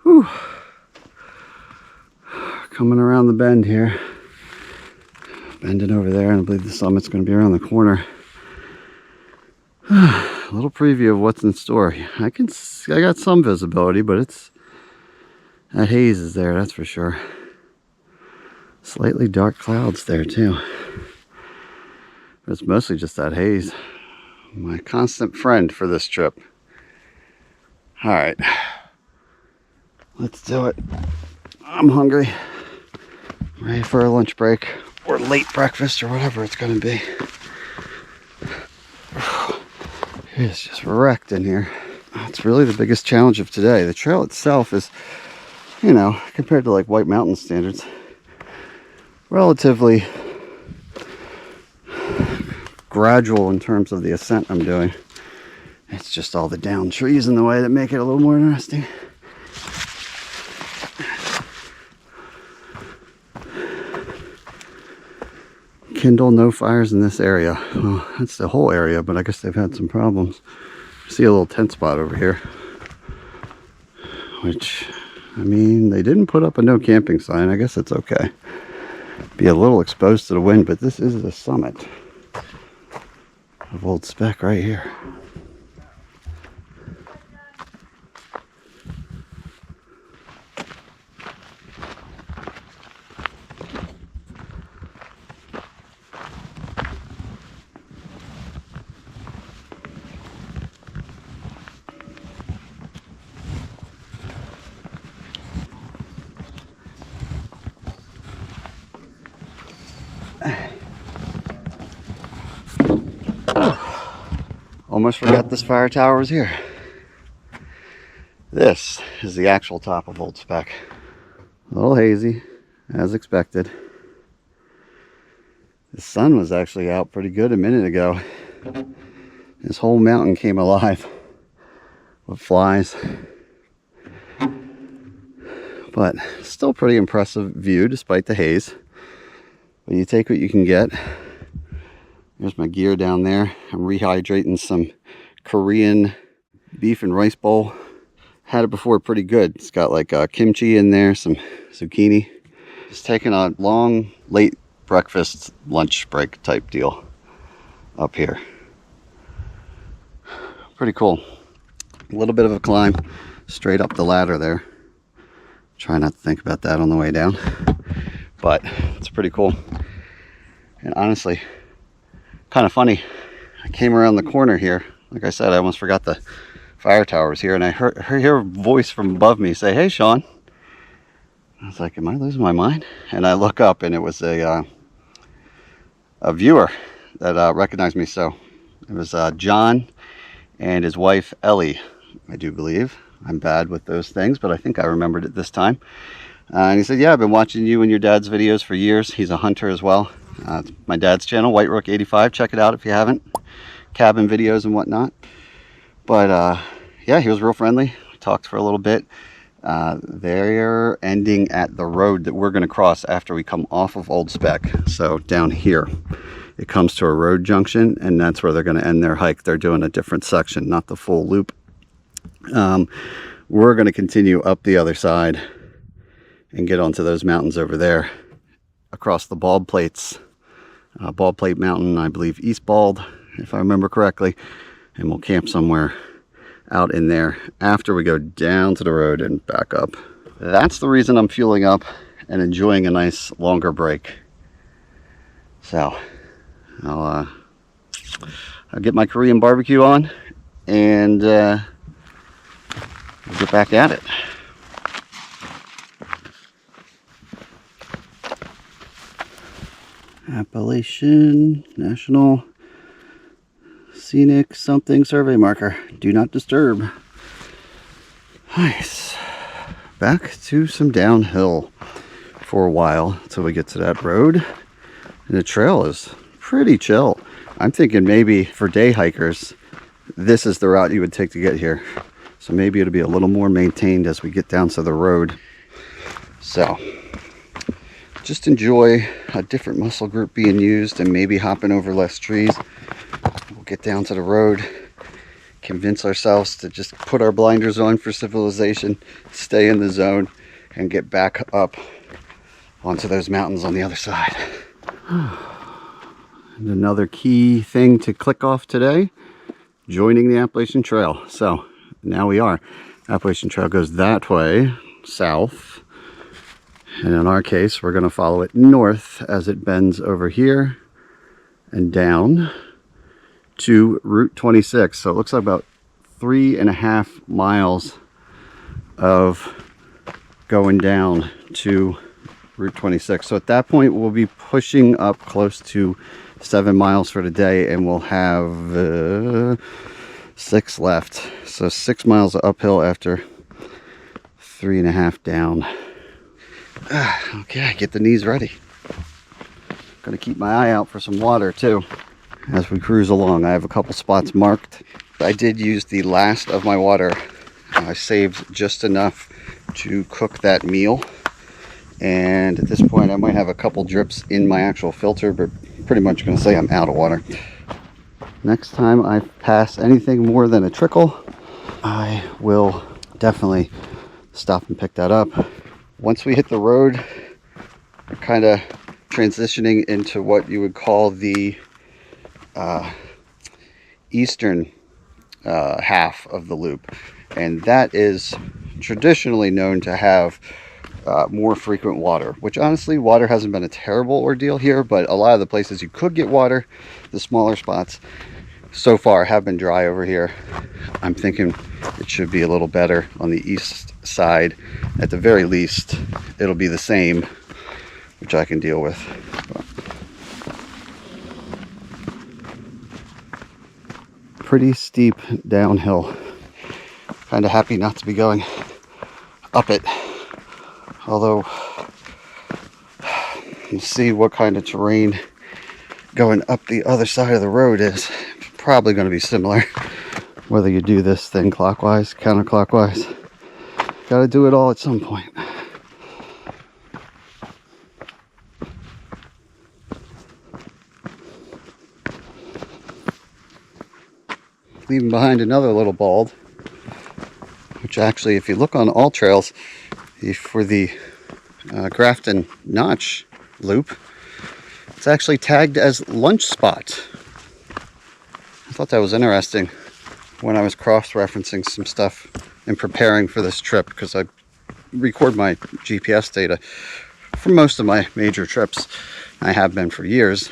Whew. Coming around the bend here. Bending over there, and I believe the summit's going to be around the corner. A little preview of what's in store. I got some visibility, but that haze is there, that's for sure. Slightly dark clouds there too. But it's mostly just that haze. My constant friend for this trip. All right, let's do it. I'm hungry. Ready for a lunch break or late breakfast or whatever it's going to be. It's just wrecked in here. That's really the biggest challenge of today. The trail itself is, you know, compared to like White Mountain standards, relatively gradual in terms of the ascent I'm doing. It's just all the down trees in the way that make it a little more interesting. kindle, no fires in this area. Well, that's the whole area, but I guess they've had some problems. See a little tent spot over here, which, I mean, they didn't put up a no camping sign. I guess it's okay. Be a little exposed to the wind, but this is the summit of Old Spec right here. Almost forgot this fire tower was here. This is the actual top of Old Spec. A little hazy, as expected. The sun was actually out pretty good a minute ago. This whole mountain came alive with flies. But still pretty impressive view despite the haze. But you take what you can get. There's my gear down there. I'm rehydrating some Korean beef and rice bowl. Had it before, pretty good. It's got like kimchi in there, some zucchini. Just taking a long, late breakfast, lunch break type deal up here. Pretty cool. A little bit of a climb straight up the ladder there. Try not to think about that on the way down. But it's pretty cool. And honestly, kind of funny. I came around the corner here. Like I said, I almost forgot the fire tower was here, and I hear a voice from above me say, "Hey, Sean." I was like, "Am I losing my mind?" And I look up, and it was a viewer that recognized me. So it was John and his wife Ellie, I do believe. I'm bad with those things, but I think I remembered it this time. And he said, "Yeah, I've been watching you and your dad's videos for years." He's a hunter as well. It's my dad's channel, White Rook 85. Check it out if you haven't. Cabin videos and whatnot. But yeah, he was real friendly. We talked for a little bit. They're ending at the road that we're going to cross after we come off of Old Spec. So down here, it comes to a road junction, and that's where they're going to end their hike. They're doing a different section, not the full loop. We're going to continue up the other side and get onto those mountains over there across the Baldpates. Baldpate Mountain, I believe East Bald, if I remember correctly, and we'll camp somewhere out in there after we go down to the road and back up. That's the reason I'm fueling up and enjoying a nice longer break. So I'll get my Korean barbecue on and we'll get back at it. Appalachian National Scenic something survey marker. Do not disturb. Nice. Back to some downhill for a while until we get to that road. And the trail is pretty chill. I'm thinking maybe for day hikers, this is the route you would take to get here. So maybe it'll be a little more maintained as we get down to the road. So just enjoy a different muscle group being used and maybe hopping over less trees. We'll get down to the road, convince ourselves to just put our blinders on for civilization, stay in the zone, and get back up onto those mountains on the other side. And another key thing to click off today, joining the Appalachian Trail. So now we are. Appalachian Trail goes that way, south. And in our case, we're going to follow it north as it bends over here and down to Route 26. So it looks like about 3.5 miles of going down to Route 26. So at that point, we'll be pushing up close to 7 miles for the day, and we'll have 6 left. So 6 miles uphill after 3.5 down. Okay, get the knees ready. Gonna keep my eye out for some water too as we cruise along. I have a couple spots marked. I did use the last of my water. I saved just enough to cook that meal, and at this point I might have a couple drips in my actual filter, but pretty much going to say I'm out of water. Next time I pass anything more than a trickle, I will definitely stop and pick that up. Once we hit the road, we're kind of transitioning into what you would call the eastern half of the loop, and that is traditionally known to have more frequent water, which honestly, water hasn't been a terrible ordeal here, but a lot of the places you could get water, the smaller spots, so far have been dry over here. I'm thinking it should be a little better on the east side. At the very least, it'll be the same, which I can deal with. Pretty steep downhill. Kind of happy not to be going up it. Although, you see what kind of terrain going up the other side of the road is. Probably going to be similar. Whether you do this thing clockwise, counterclockwise. Got to do it all at some point. Leaving behind another little bald, which actually, if you look on all trails, for the Grafton Notch loop, it's actually tagged as lunch spot. I thought that was interesting when I was cross-referencing some stuff and preparing for this trip, because I record my GPS data for most of my major trips. I have been for years.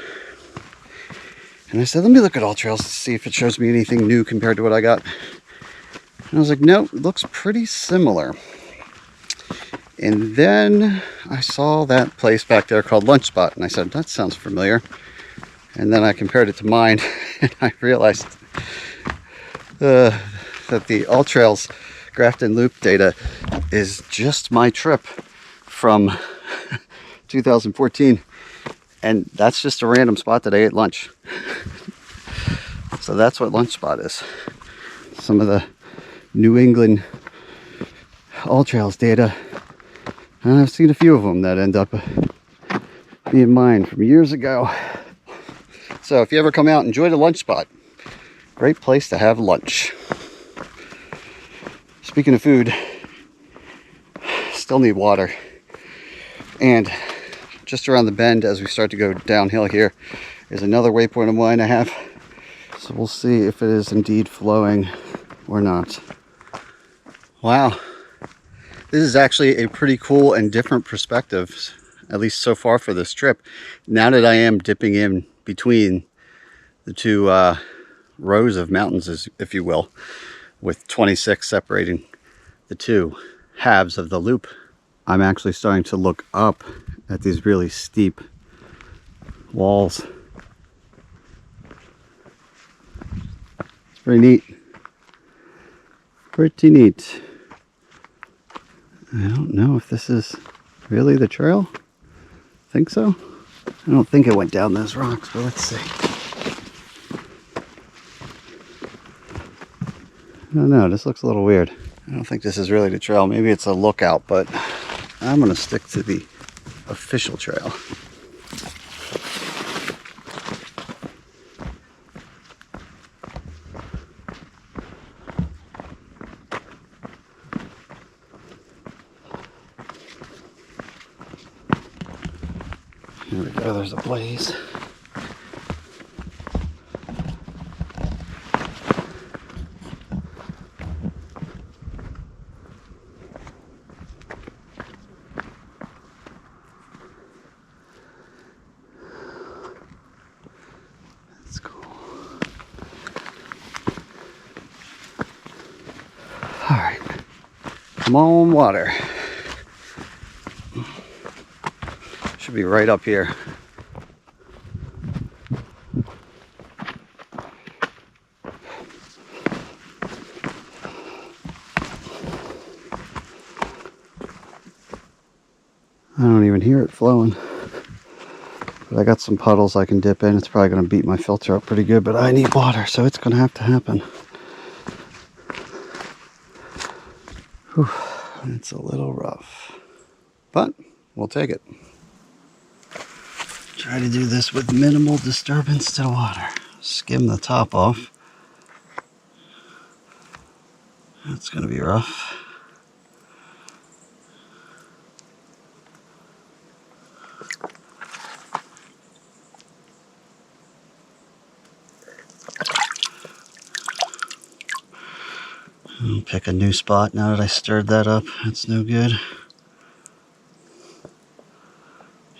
And I said, let me look at all trails to see if it shows me anything new compared to what I got. And I was like, no, it looks pretty similar. And then I saw that place back there called Lunch Spot, and I said, that sounds familiar. And then I compared it to mine, and I realized that the All Trails Grafton Loop data is just my trip from 2014. And that's just a random spot that I ate lunch. So that's what Lunch Spot is. Some of the New England All Trails data. And I've seen a few of them that end up being mine from years ago. So if you ever come out, enjoy the Lunch Spot. Great place to have lunch. Speaking of food, still need water. And just around the bend as we start to go downhill here is another waypoint of mine I have. So we'll see if it is indeed flowing or not. Wow. This is actually a pretty cool and different perspective, at least so far for this trip. Now that I am dipping in between the two rows of mountains, if you will, with 26 separating the two halves of the loop, I'm actually starting to look up at these really steep walls. It's pretty neat. Pretty neat. I don't know if this is really the trail. Think so? I don't think it went down those rocks, but let's see. I don't know, this looks a little weird. I don't think this is really the trail. Maybe it's a lookout, but I'm gonna stick to the official trail. Here we go, there's a blaze. That's cool. All right, come on, water. Should be right up here. I don't even hear it flowing. But I got some puddles I can dip in. It's probably going to beat my filter up pretty good, but I need water, so it's going to have to happen. Whew, it's a little rough, but we'll take it. Try to do this with minimal disturbance to the water. Skim the top off. That's going to be rough. I'll pick a new spot now that I stirred that up. That's no good.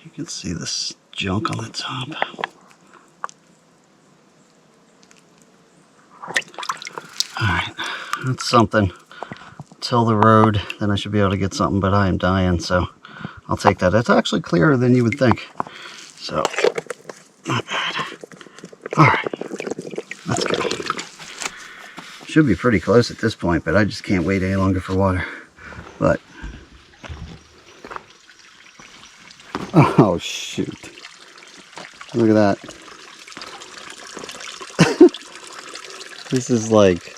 You can see this junk on the top. Alright, that's something. Till the road, then I should be able to get something, but I am dying, so I'll take that. It's actually clearer than you would think. So, not bad. Alright, let's go. Should be pretty close at this point, but I just can't wait any longer for water. But, oh shoot. Look at that. This is like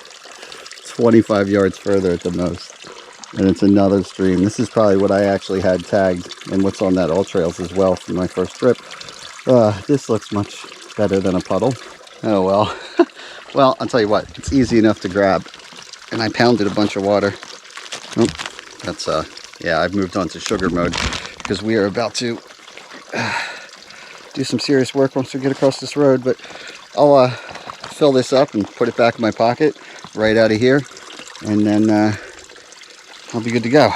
25 yards further at the most. And it's another stream. This is probably what I actually had tagged and what's on that all trails as well from my first trip. This looks much better than a puddle. Oh well. Well, I'll tell you what, it's easy enough to grab. And I pounded a bunch of water. Oh, that's, yeah, I've moved on to sugar mode because we are about to do some serious work once we get across this road. But I'll fill this up and put it back in my pocket right out of here. And then I'll be good to go.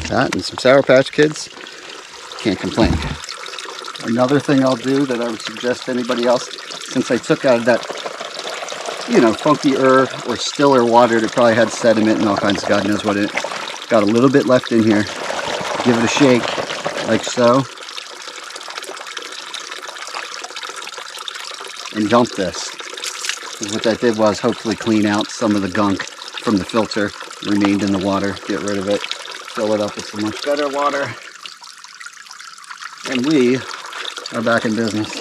That and some Sour Patch Kids. Can't complain. Another thing I'll do that I would suggest to anybody else, since I took out of that, you know, funkier or stiller water that probably had sediment and all kinds of God knows what it got a little bit left in here. Give it a shake, like so. And dump this. Because what that did was hopefully clean out some of the gunk from the filter remained in the water. Get rid of it. Fill it up with some much better water. And we are back in business.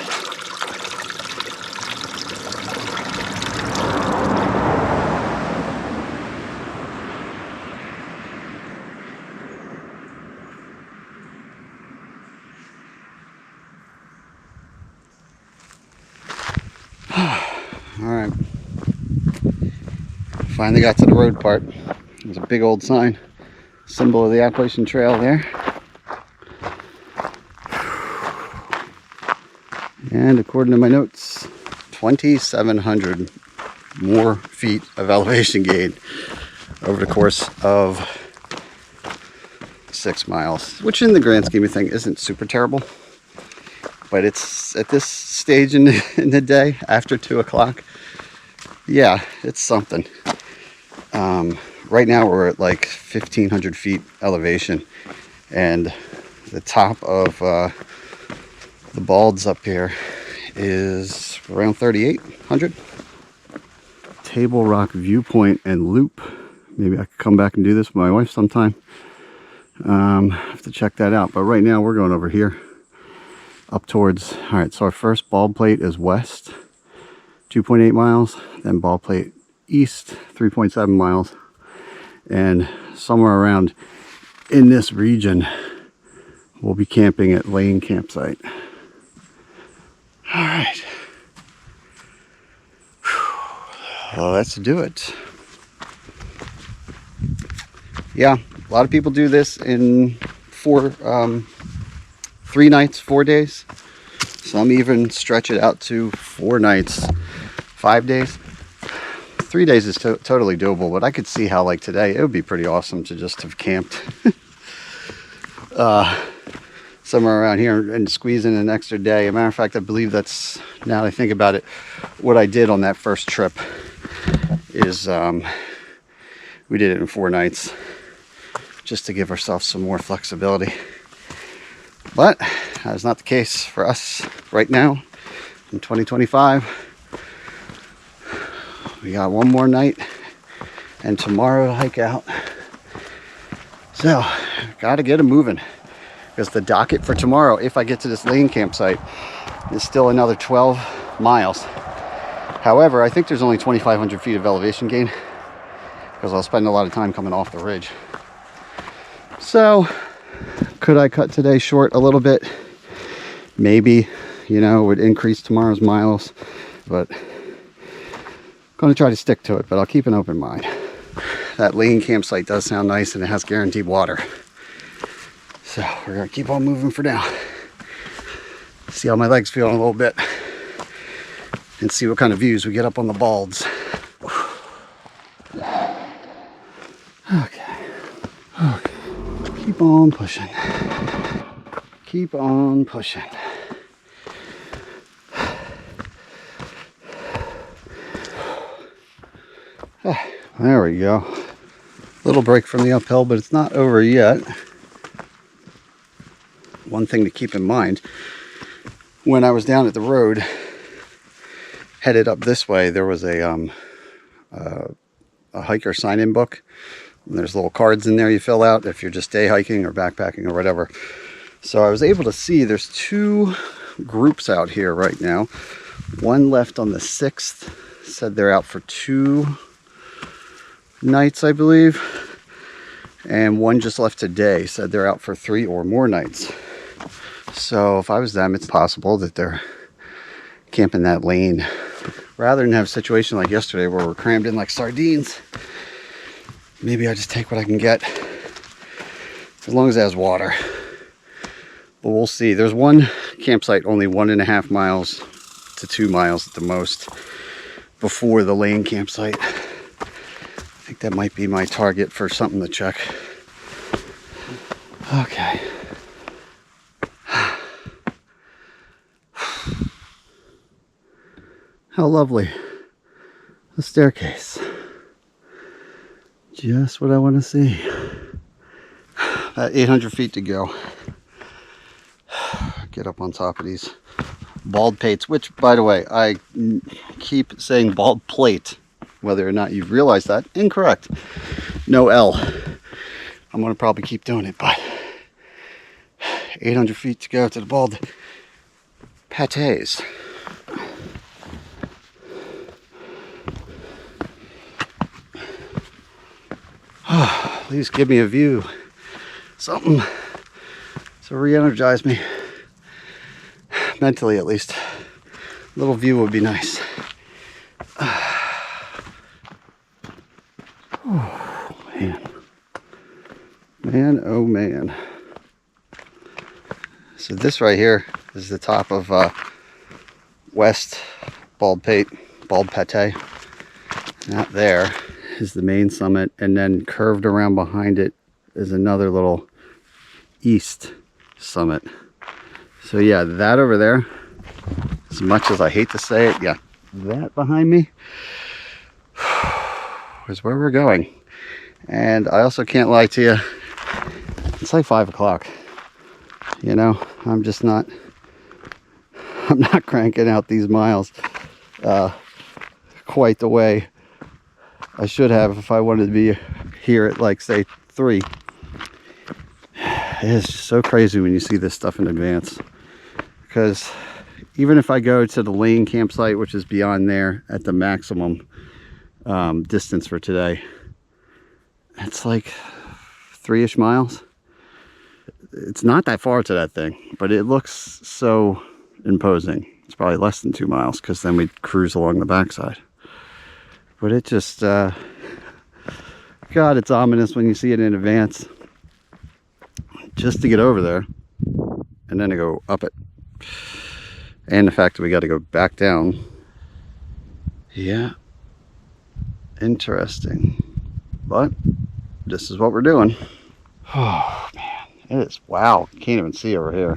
Alright, finally got to the road part. There's a big old sign, symbol of the Appalachian Trail there. And according to my notes, 2,700 more feet of elevation gain over the course of 6 miles, which in the grand scheme of things isn't super terrible. But it's at this stage in the day, after 2 o'clock, yeah, it's something. Right now we're at like 1,500 feet elevation, and the top of the Balds up here is around 3,800. Table Rock Viewpoint and Loop. Maybe I could come back and do this with my wife sometime. I have to check that out. But right now we're going over here. Up towards, all right, so our first Baldpate is west, 2.8 miles, then Baldpate east, 3.7 miles, and somewhere around in this region, we'll be camping at Lane campsite. All right. Well, let's do it. Yeah, a lot of people do this in 3 nights, 4 days. Some even stretch it out to 4 nights, 5 days. 3 days is totally doable, but I could see how, like today, it would be pretty awesome to just have camped somewhere around here and squeeze in an extra day. As a matter of fact, I believe that's, now that I think about it, what I did on that first trip is we did it in 4 nights just to give ourselves some more flexibility. But that is not the case for us right now in 2025. We got 1 more night and tomorrow to hike out. So, gotta get them moving. Because the docket for tomorrow, if I get to this Lane campsite, is still another 12 miles. However, I think there's only 2,500 feet of elevation gain because I'll spend a lot of time coming off the ridge. So, could I cut today short a little bit? Maybe. you know, would increase tomorrow's miles, but I'm going to try to stick to it, but I'll keep an open mind. That Lane campsite does sound nice, and it has guaranteed water. So we're going to keep on moving for now. See how my legs feel in a little bit, and see what kind of views we get up on the balds. Okay. Keep on pushing. Keep on pushing. There we go. Little break from the uphill, but it's not over yet. One thing to keep in mind, when I was down at the road, headed up this way, there was a hiker sign-in book. And there's little cards in there you fill out if you're just day hiking or backpacking or whatever. So I was able to see there's 2 groups out here right now. One left on the 6th, said they're out for 2 nights, I believe. And one just left today, said they're out for 3 or more nights. So if I was them, it's possible that they're camping that lane. Rather than have a situation like yesterday where we're crammed in like sardines, maybe I just take what I can get, as long as it has water. But we'll see. There's one campsite only 1.5 miles to 2 miles at the most before the Lane campsite. I think that might be my target for something to check. Okay. How lovely. The staircase. Just what I want to see. About 800 feet to go. Get up on top of these Baldpates, which, by the way, I keep saying Baldplate. Whether or not you've realized that, incorrect. No L. I'm going to probably keep doing it, but 800 feet to go to the Baldpates. At least give me a view. Something to re-energize me. Mentally, at least. A little view would be nice. Oh, man. Man, oh man. So this right here is the top of West Baldpate. Not there is the main summit, and then curved around behind it is another little east summit. So yeah, that over there, as much as I hate to say it, yeah, that behind me is where we're going. And I also can't lie to you, it's like 5 o'clock. You know, I'm not cranking out these miles quite the way I should have if I wanted to be here at, like, say 3. It is just so crazy when you see this stuff in advance, because even if I go to the Lane campsite, which is beyond there at the maximum distance for today, it's like 3-ish miles. It's not that far to that thing, but it looks so imposing. It's probably less than 2 miles, because then we cruise along the backside. But it just, God, it's ominous when you see it in advance. Just to get over there, and then to go up it. And the fact that we got to go back down. Yeah. Interesting. But this is what we're doing. Oh, man. It is, wow. Can't even see over here.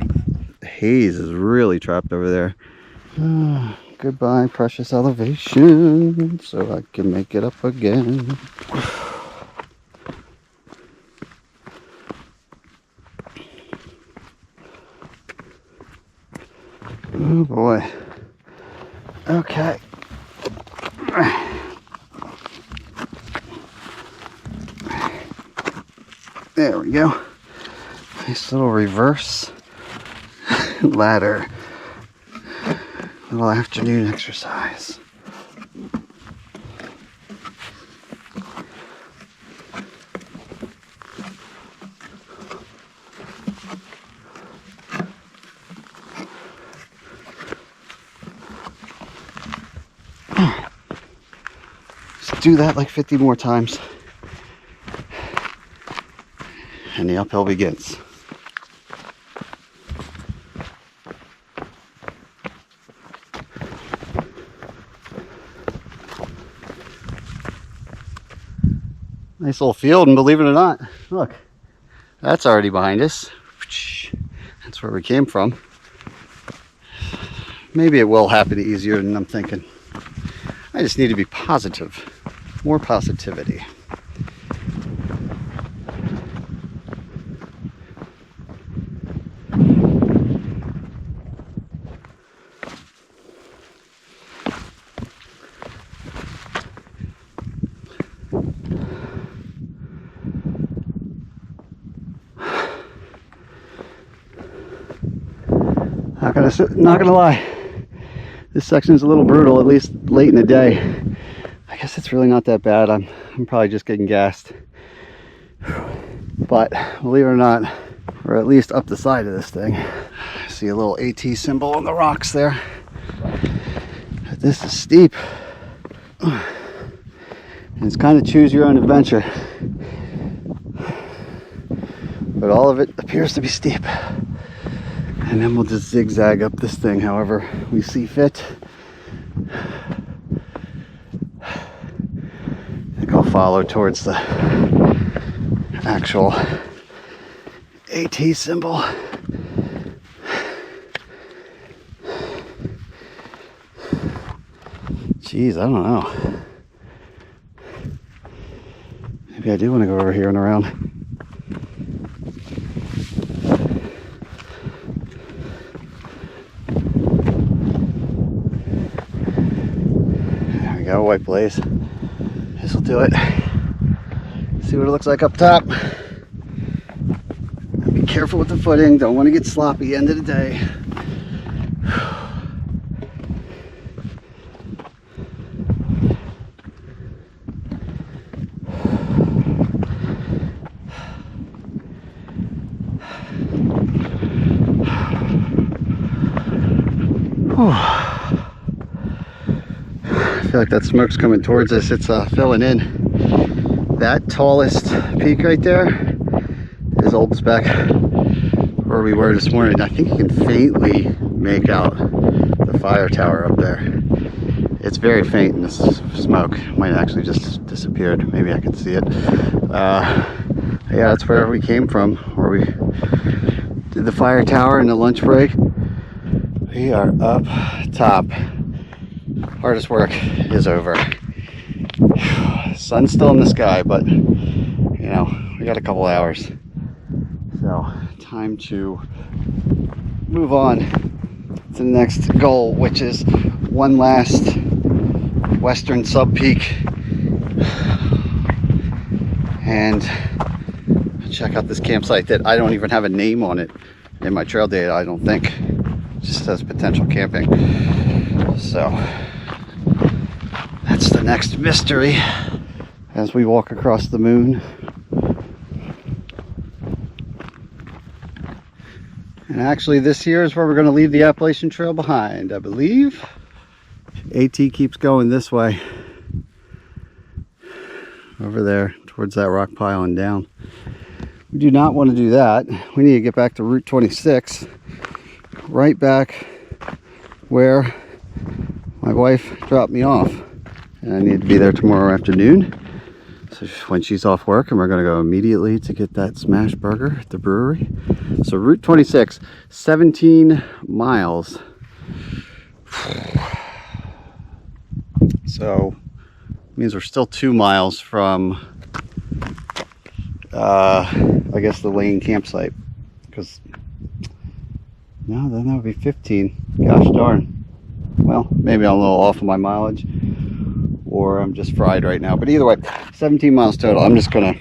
The haze is really trapped over there. Goodbye, precious elevation, so I can make it up again. Oh boy. Okay. There we go. Nice little reverse ladder. Little afternoon exercise. do that like 50 more times, and the uphill begins. Nice little field, and believe it or not, look, that's already behind us. That's where we came from. Maybe it will happen easier than I'm thinking. I just need to be positive. More positivity. Not gonna lie, this section is a little brutal, at least late in the day. I guess it's really not that bad. I'm probably just getting gassed. But believe it or not, we're at least up the side of this thing. I see a little AT symbol on the rocks there. But this is steep. And it's kind of choose your own adventure. But all of it appears to be steep. And then we'll just zigzag up this thing however we see fit. I think I'll follow towards the actual AT symbol. Jeez, I don't know. Maybe I do want to go over here and around. White blaze. This will do it. See what it looks like up top. Be careful with the footing. Don't want to get sloppy end of the day. I feel like that smoke's coming towards us. It's filling in. That tallest peak right there is Old Spec, where we were this morning. I think you can faintly make out the fire tower up there. It's very faint in this smoke. It might actually just disappeared. Maybe I can see it. Yeah, that's where we came from, where we did the fire tower in the lunch break. We are up top. Hardest work is over. Sun's still in the sky, but you know, we got a couple hours. So time to move on to the next goal, which is one last western sub peak. And check out this campsite that I don't even have a name on it in my trail data, I don't think. It just says potential camping. So that's the next mystery as we walk across the moon. And actually this here is where we're going to leave the Appalachian Trail behind, I believe. AT keeps going this way. Over there towards that rock pile and down. We do not want to do that. We need to get back to Route 26. Right back where my wife dropped me off. And I need to be there tomorrow afternoon. So when she's off work, and we're going to go immediately to get that smash burger at the brewery. So Route 26, 17 miles. So means we're still 2 miles from I guess the Lane campsite, because no, then that would be 15. Gosh darn. Well, maybe I'm a little off of my mileage, or I'm just fried right now, but either way, 17 miles total. I'm just gonna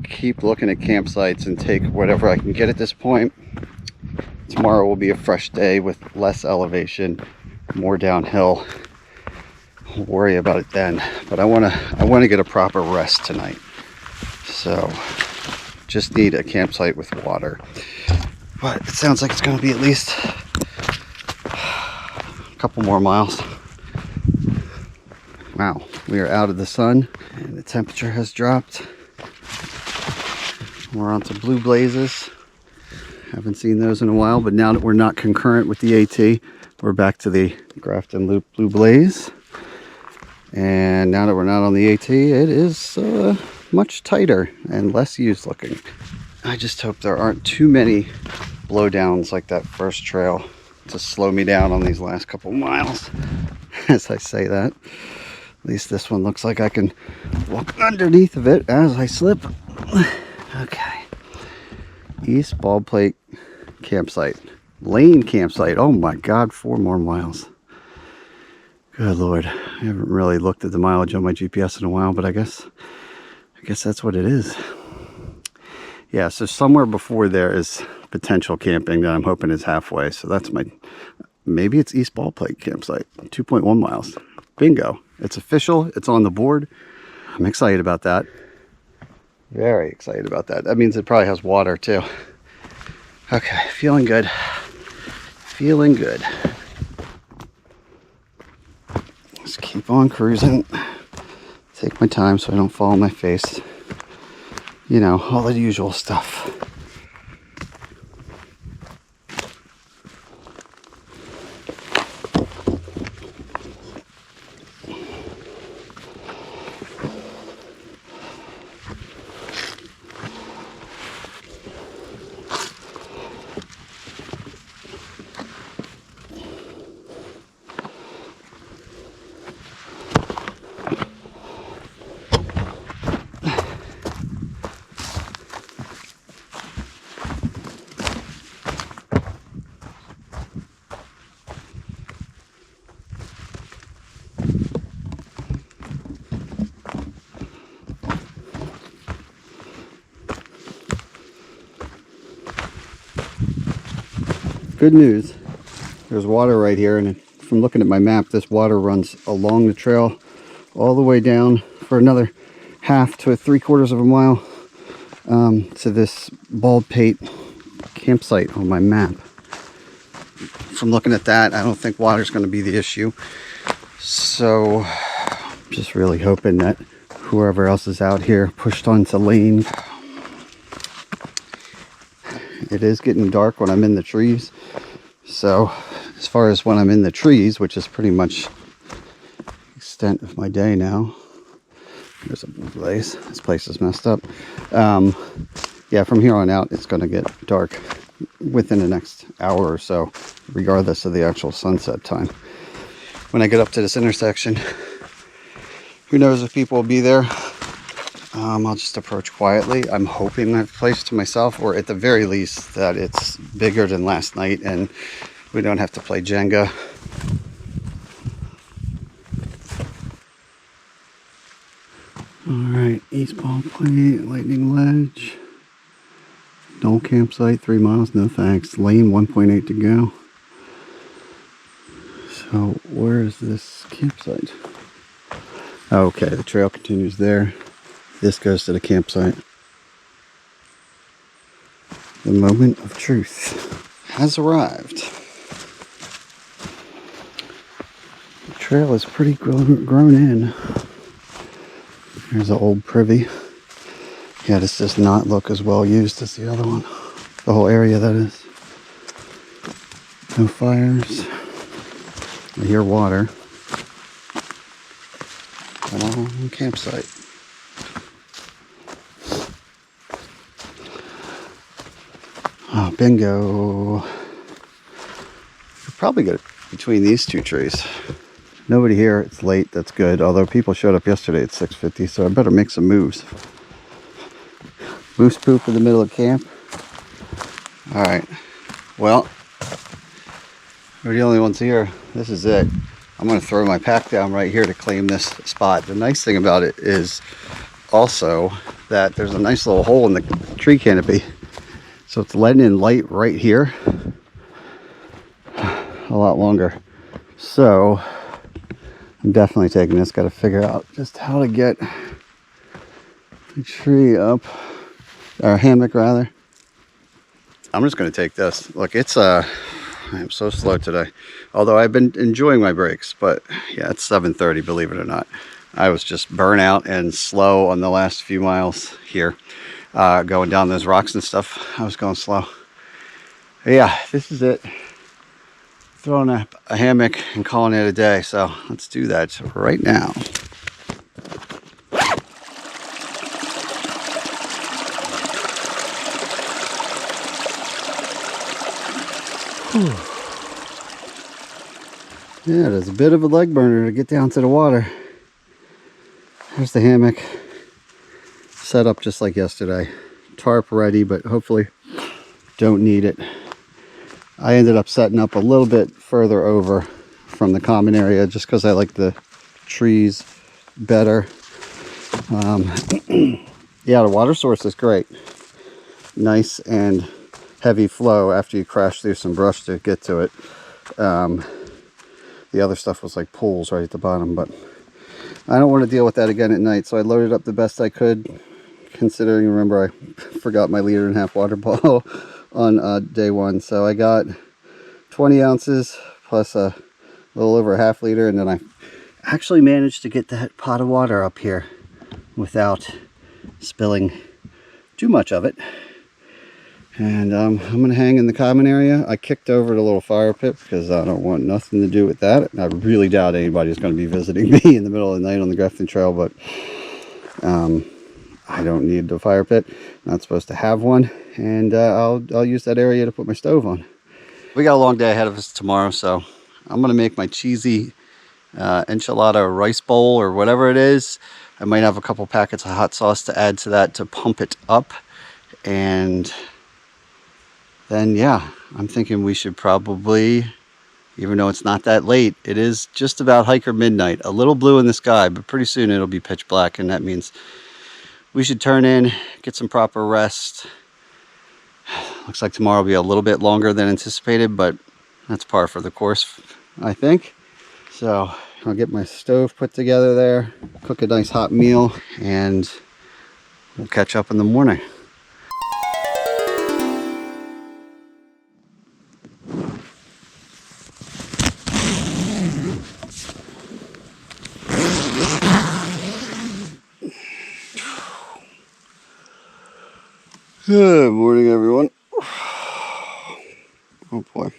keep looking at campsites and take whatever I can get at this point. Tomorrow will be a fresh day with less elevation, more downhill. We'll worry about it then, but I want to get a proper rest tonight. So just need a campsite with water, but it sounds like it's going to be at least a couple more miles. Wow. We are out of the sun and the temperature has dropped. We're on to blue blazes. Haven't seen those in a while, but now that we're not concurrent with the AT, we're back to the Grafton Loop blue blaze. And now that we're not on the AT, it is much tighter and less used looking. I just hope there aren't too many blowdowns like that first trail to slow me down on these last couple miles. As I say that, at least this one looks like I can walk underneath of it as I slip. Okay. East Baldpate campsite. Lane campsite. Oh my God, 4 more miles. Good Lord. I haven't really looked at the mileage on my GPS in a while, but I guess that's what it is. Yeah, so somewhere before there is potential camping that I'm hoping is halfway. So that's maybe it's East Baldpate campsite. 2.1 miles. Bingo. It's official. It's on the board. I'm excited about that. Very excited about that. That means it probably has water too. Okay, feeling good. Feeling good. Just keep on cruising. Take my time so I don't fall on my face. You know, all the usual stuff. Good news, there's water right here, and from looking at my map, this water runs along the trail all the way down for another half to 3/4 of a mile to this Baldpate campsite on my map. From looking at that, I don't think water's going to be the issue. So I'm just really hoping that whoever else is out here pushed onto lane. It is getting dark when I'm in the trees. So as far as when I'm in the trees, which is pretty much the extent of my day now. There's a blue blaze. This place is messed up. Yeah, from here on out, it's going to get dark within the next hour or so, regardless of the actual sunset time. When I get up to this intersection, who knows if people will be there. I'll just approach quietly. I'm hoping I have a place to myself, or at the very least that it's bigger than last night and we don't have to play Jenga. Alright, East Baldpate, Lightning Ledge. No campsite, 3 miles, no thanks. Lane 1.8 to go. So where is this campsite? Okay, the trail continues there. This goes to the campsite. The moment of truth has arrived. The trail is pretty grown in. There's an old privy. Yeah, this does not look as well used as the other one. The whole area, that is. No fires. I hear water. Oh, campsite. Oh, bingo. Could probably get it between these two trees. Nobody here. It's late. That's good. Although people showed up yesterday at 6:50, so I better make some moves. Moose poop in the middle of camp. All right. Well, we're the only ones here. This is it. I'm going to throw my pack down right here to claim this spot. The nice thing about it is also that there's a nice little hole in the tree canopy. So it's letting in light right here a lot longer. So I'm definitely taking this. Got to figure out just how to get the tree up, or hammock rather. I'm just going to take this. Look, it's I'm so slow today. Although I've been enjoying my breaks, but yeah, it's 7:30, believe it or not. I was just burnout and slow on the last few miles here. Going down those rocks and stuff, I was going slow. But yeah, this is it. Throwing a hammock and calling it a day. So let's do that right now. Yeah, there's a bit of a leg burner to get down to the water. There's the hammock. Set up just like yesterday. Tarp ready, but hopefully don't need it. I ended up setting up a little bit further over from the common area just because I like the trees better. Yeah, the water source is great. Nice and heavy flow after you crash through some brush to get to it. The other stuff was like pools right at the bottom, but I don't want to deal with that again at night, so I loaded up the best I could, considering, remember, I forgot my 1.5 liter water bottle on day one. So I got 20 ounces plus a little over a 1/2 liter, and then I actually managed to get that pot of water up here without spilling too much of it. And I'm going to hang in the common area. I kicked over the little fire pit because I don't want nothing to do with that. I really doubt anybody's going to be visiting me in the middle of the night on the Grafton Trail, but I don't need the fire pit. Not supposed to have one. And I'll use that area to put my stove on. We got a long day ahead of us tomorrow, so I'm going to make my cheesy enchilada rice bowl or whatever it is. I might have a couple packets of hot sauce to add to that to pump it up. And then, yeah, I'm thinking we should probably, even though it's not that late, it is just about hiker midnight. A little blue in the sky, but pretty soon it'll be pitch black, and that means we should turn in, get some proper rest. Looks like tomorrow will be a little bit longer than anticipated, but that's par for the course, I think. So I'll get my stove put together there, cook a nice hot meal, and we'll catch up in the morning. Good morning, everyone. Oh boy.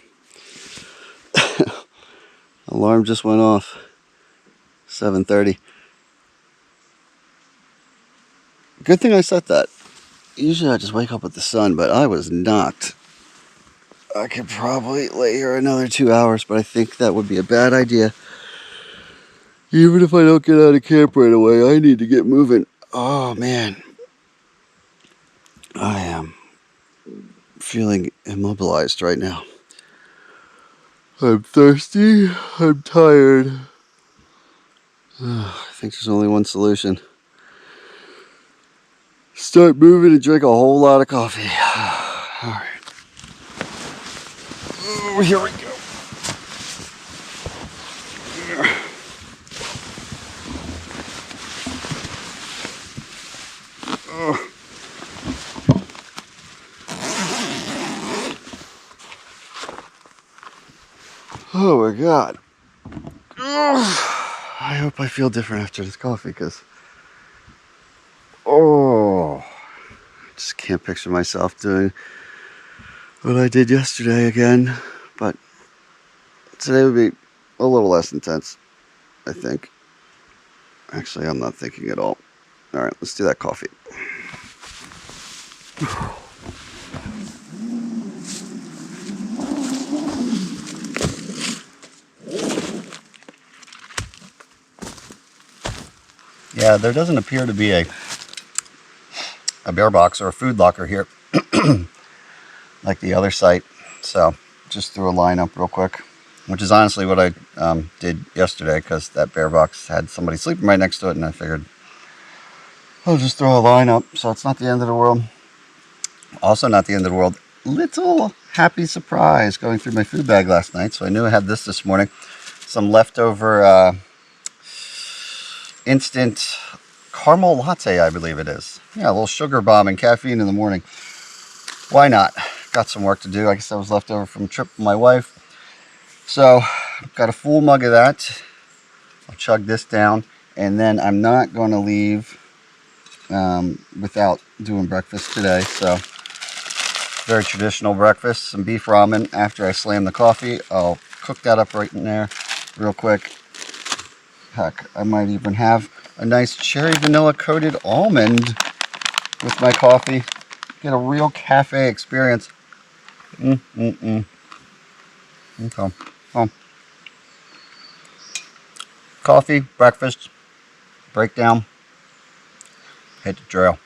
Alarm just went off. 7:30. Good thing I set that. Usually I just wake up with the sun, but I was knocked. I could probably lay here another 2 hours, but I think that would be a bad idea. Even if I don't get out of camp right away, I need to get moving. Oh man. I am feeling immobilized right now. I'm thirsty. I'm tired. I think there's only one solution. Start moving and drink a whole lot of coffee. All right. Oh, here we go. Oh my God. I hope I feel different after this coffee, because I just can't picture myself doing what I did yesterday again. But today would be a little less intense, I think. Actually, I'm not thinking at all. All right, let's do that coffee. Yeah, there doesn't appear to be a bear box or a food locker here like the other site. So just threw a line up real quick, which is honestly what I did yesterday, because that bear box had somebody sleeping right next to it, and I figured I'll just throw a line up. So it's not the end of the world. Also not the end of the world. Little happy surprise going through my food bag last night. So I knew I had this morning. Some leftover instant caramel latte, I believe it is. Yeah, a little sugar bomb and caffeine in the morning. Why not? Got some work to do. I guess that was left over from a trip with my wife. So, got a full mug of that. I'll chug this down. And then I'm not going to leave without doing breakfast today. So very traditional breakfast, some beef ramen. After I slam the coffee, I'll cook that up right in there real quick. Heck, I might even have a nice cherry vanilla coated almond with my coffee. Get a real cafe experience. Okay. Well, coffee, breakfast, breakdown, head to trail.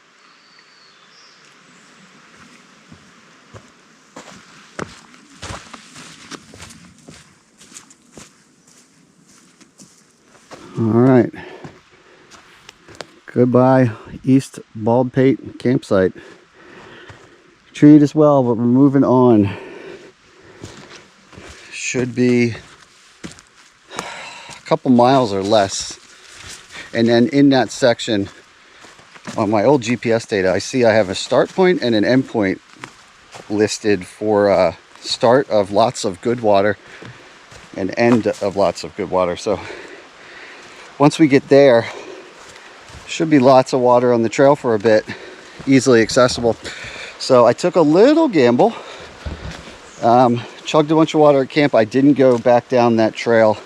All right. Goodbye, East Baldpate campsite. Treat as well, but we're moving on. Should be a couple miles or less. And then in that section, on my old GPS data, I see I have a start point and an end point listed for start of lots of good water and end of lots of good water. So once we get there, should be lots of water on the trail for a bit, easily accessible. So I took a little gamble, chugged a bunch of water at camp. I didn't go back down that trail,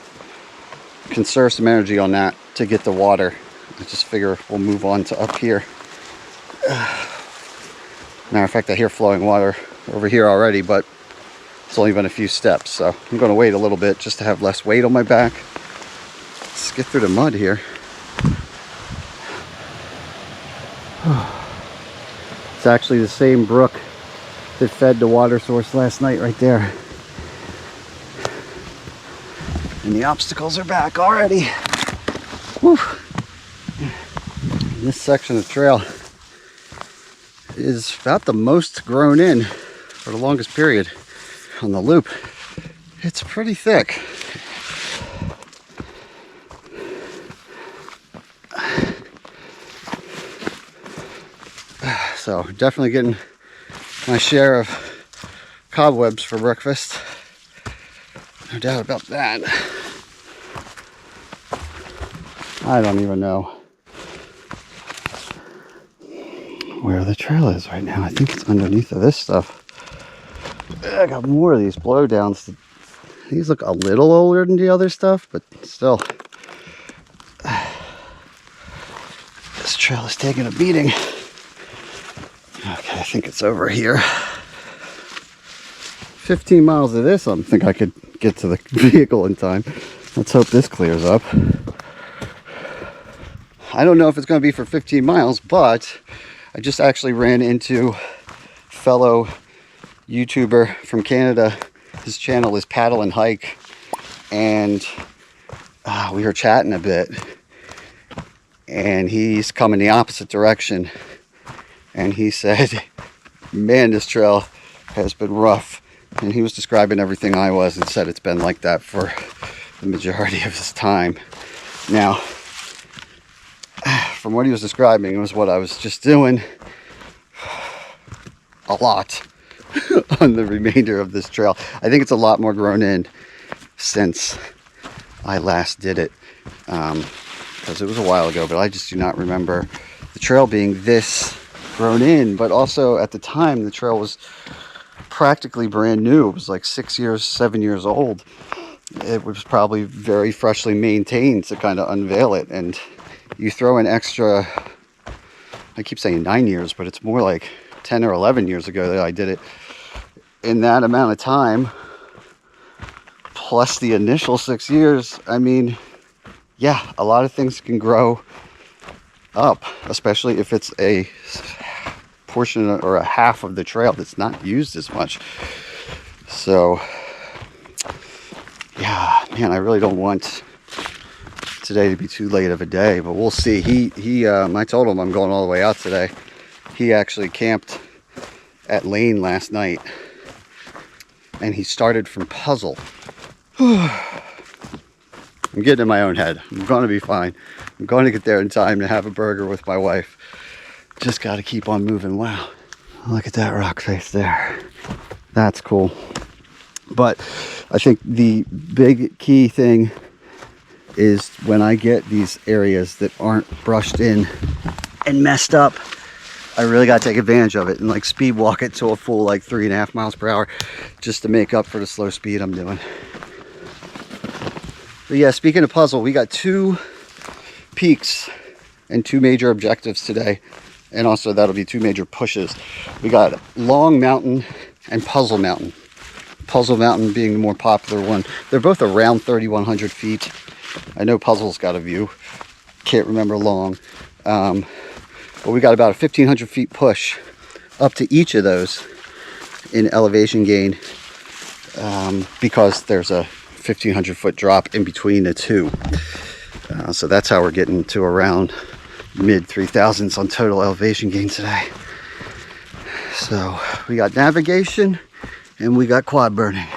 conserve some energy on that to get the water. I just figure we'll move on to up here. Matter of fact, I hear flowing water over here already, but it's only been a few steps, so I'm going to wait a little bit just to have less weight on my back. Let's get through the mud here. It's actually the same brook that fed the water source last night right there. And the obstacles are back already. Woo. This section of trail is about the most grown in for the longest period on the loop. It's pretty thick. So definitely getting my share of cobwebs for breakfast. No doubt about that. I don't even know where the trail is right now. I think it's underneath of this stuff. I got more of these blowdowns. These look a little older than the other stuff, but still. This trail is taking a beating. Okay, I think it's over here. 15 miles of this, I think I could get to the vehicle in time. Let's hope this clears up. I don't know if it's going to be for 15 miles, but I just actually ran into fellow YouTuber from Canada. His channel is Paddle and Hike, and we were chatting a bit, and he's coming the opposite direction, and he said, man, this trail has been rough. And he was describing everything I was and said it's been like that for the majority of his time. Now, from what he was describing, it was what I was just doing a lot on the remainder of this trail. I think it's a lot more grown in since I last did it, because it was a while ago, but I just do not remember the trail being this grown in. But also at the time, the trail was practically brand new. It was like 6 years, 7 years old. It was probably very freshly maintained to kind of unveil it. And you throw an extra, I keep saying 9 years, but it's more like 10 or 11 years ago that I did it. In that amount of time, plus the initial 6 years, I mean, yeah, a lot of things can grow up, especially if it's a portion or a half of the trail that's not used as much. So yeah, man, I really don't want today to be too late of a day, but we'll see. I told him I'm going all the way out today. He actually camped at Lane last night, and he started from Puzzle. I'm getting in my own head. I'm going to be fine. I'm going to get there in time to have a burger with my wife. Just got to keep on moving. Wow, look at that rock face there. That's cool. But I think the big key thing is when I get these areas that aren't brushed in and messed up, I really got to take advantage of it and like speed walk it to a full like 3.5 miles per hour just to make up for the slow speed I'm doing. But yeah, speaking of puzzle, we got 2 peaks and 2 major objectives today. And also that'll be 2 major pushes. We got Long Mountain and Puzzle Mountain. Puzzle Mountain being the more popular one. They're both around 3,100 feet. I know Puzzle's got a view. Can't remember Long. But we got about a 1,500 feet push up to each of those in elevation gain because there's a 1,500 foot drop in between the 2. So that's how we're getting to around mid 3,000s on total elevation gain today. So we got navigation and we got quad burning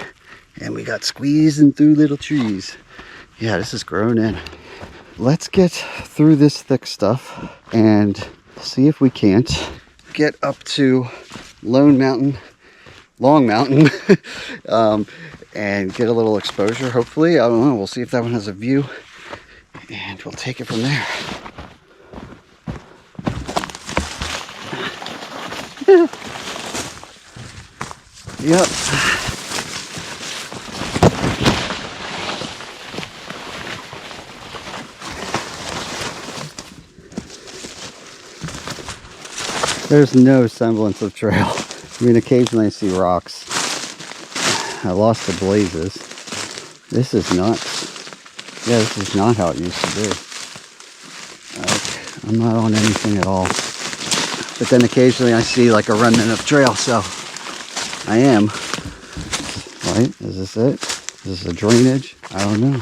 and we got squeezing through little trees. Yeah, this is grown in. Let's get through this thick stuff and see if we can't get up to Long Mountain and get a little exposure, hopefully. I don't know, we'll see if that one has a view and we'll take it from there. Yep. There's no semblance of trail. I mean, occasionally I see rocks. I lost the blazes. This is nuts. Yeah, this is not how it used to be. Okay, I'm not on anything at all. But then occasionally I see like a remnant of trail, so I am. Right? Is this it? Is this a drainage? I don't know.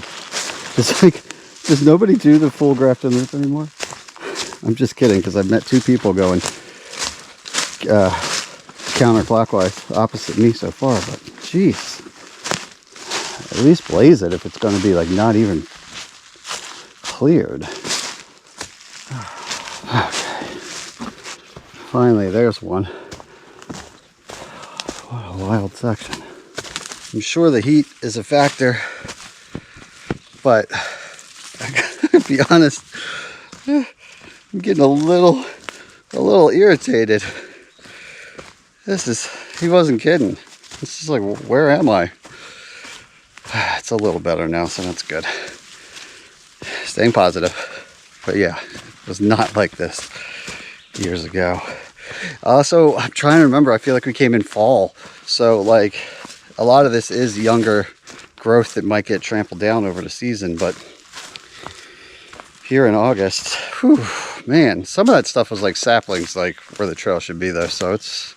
It's like, does nobody do the full Grafton Loop anymore? I'm just kidding, because I've met 2 people going counterclockwise opposite me so far, but jeez, at least blaze it if it's going to be like not even cleared. Okay, finally there's one. What a wild section. I'm sure the heat is a factor, but I gotta be honest, I'm getting a little irritated. He wasn't kidding. This is like, where am I? It's a little better now, so that's good. Staying positive. But yeah, it was not like this years ago. Also, I'm trying to remember, I feel like we came in fall. So like, a lot of this is younger growth that might get trampled down over the season, but here in August, whew, man, some of that stuff was like saplings, like where the trail should be though, so it's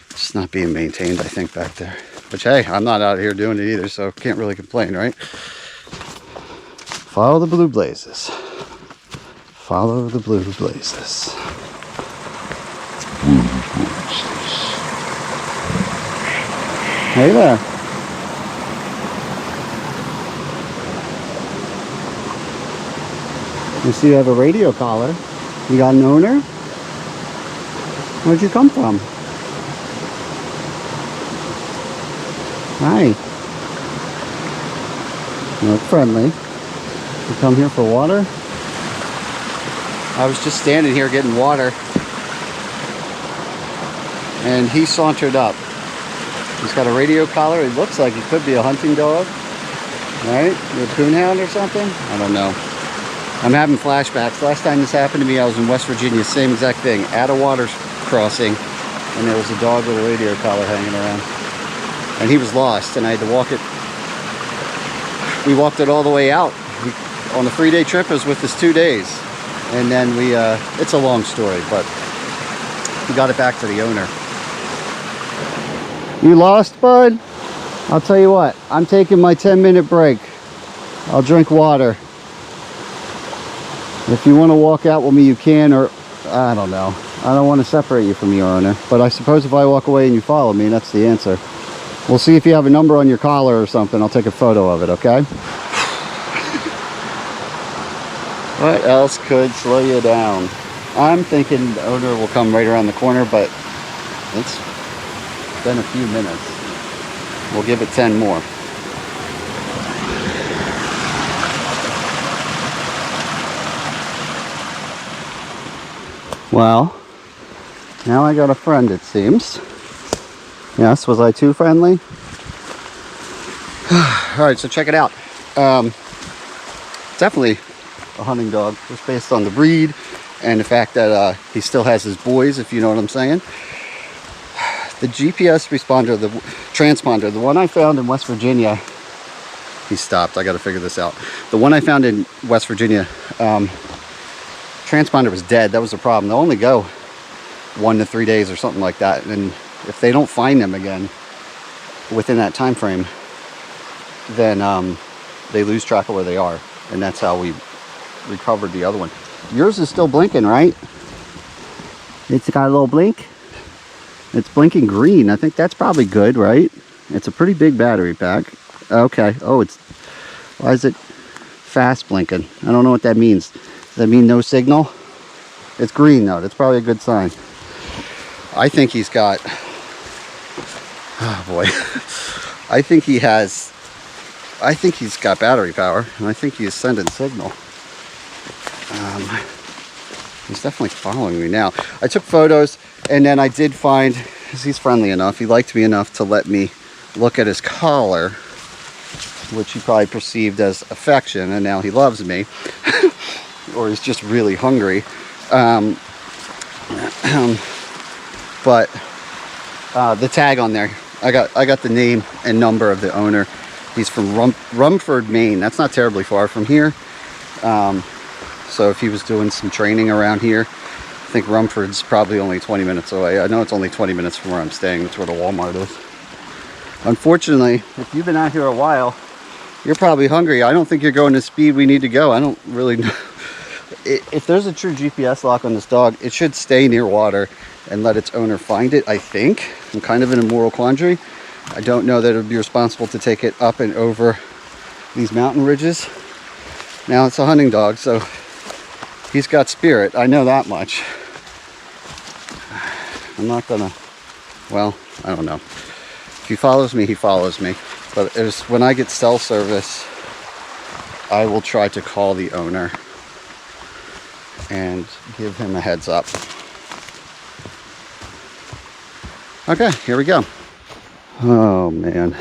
just not being maintained, I think, back there. Which, hey, I'm not out here doing it either, so can't really complain, right? Follow the blue blazes. Follow the blue blazes. Hey there. You see you have a radio collar. You got an owner? Where'd you come from? Hi. You look friendly. You come here for water? I was just standing here getting water, and he sauntered up. He's got a radio collar. It looks like he could be a hunting dog, right? A coonhound or something? I don't know. I'm having flashbacks. Last time this happened to me, I was in West Virginia. Same exact thing. At a water crossing, and there was a dog with a radio collar hanging around. And he was lost, and I had to walk it. We walked it all the way out. On the 3-day trip, it was with us 2 days. And then it's a long story, but we got it back to the owner. You lost, bud? I'll tell you what, I'm taking my 10-minute break. I'll drink water. If you want to walk out with me, you can, or I don't know. I don't want to separate you from your owner, but I suppose if I walk away and you follow me, that's the answer. We'll see if you have a number on your collar or something. I'll take a photo of it, okay? What else could slow you down? I'm thinking the owner will come right around the corner, but it's been a few minutes. We'll give it 10 more. Well, now I got a friend, it seems. Yes, was I too friendly? All right, so check it out. Definitely a hunting dog, just based on the breed and the fact that he still has his boys, if you know what I'm saying. The GPS responder, the transponder, the one I found in West Virginia, he stopped, I gotta figure this out. The one I found in West Virginia, transponder was dead. That was the problem. They'll only go 1 to 3 days or something like that, and if they don't find them again within that time frame, then they lose track of where they are, and that's how we recovered the other one. Yours is still blinking, right? It's got a little blink. It's blinking green. I think that's probably good, right? It's a pretty big battery pack. Okay. Oh, why is it fast blinking? I don't know what that means. Does that mean no signal? It's green though. That's probably a good sign. I think he's got, oh boy. I think he's got battery power, and I think he's sending signal. He's definitely following me now. I took photos, and then I did find, because he's friendly enough, he liked me enough to let me look at his collar, which he probably perceived as affection, and now he loves me. Or he's just really hungry. But the tag on there, I got the name and number of the owner. He's from Rumford, Maine. That's not terribly far from here. So if he was doing some training around here, I think Rumford's probably only 20 minutes away. I know it's only 20 minutes from where I'm staying. That's where the Walmart is. Unfortunately, if you've been out here a while, you're probably hungry. I don't think you're going the speed we need to go. I don't really know. If there's a true GPS lock on this dog, it should stay near water and let its owner find it, I think. I'm kind of in a moral quandary. I don't know that it would be responsible to take it up and over these mountain ridges. Now, it's a hunting dog, so he's got spirit. I know that much. I'm not gonna, well, I don't know. If he follows me, he follows me. But when I get cell service, I will try to call the owner and give him a heads up. Okay, here we go. Oh man,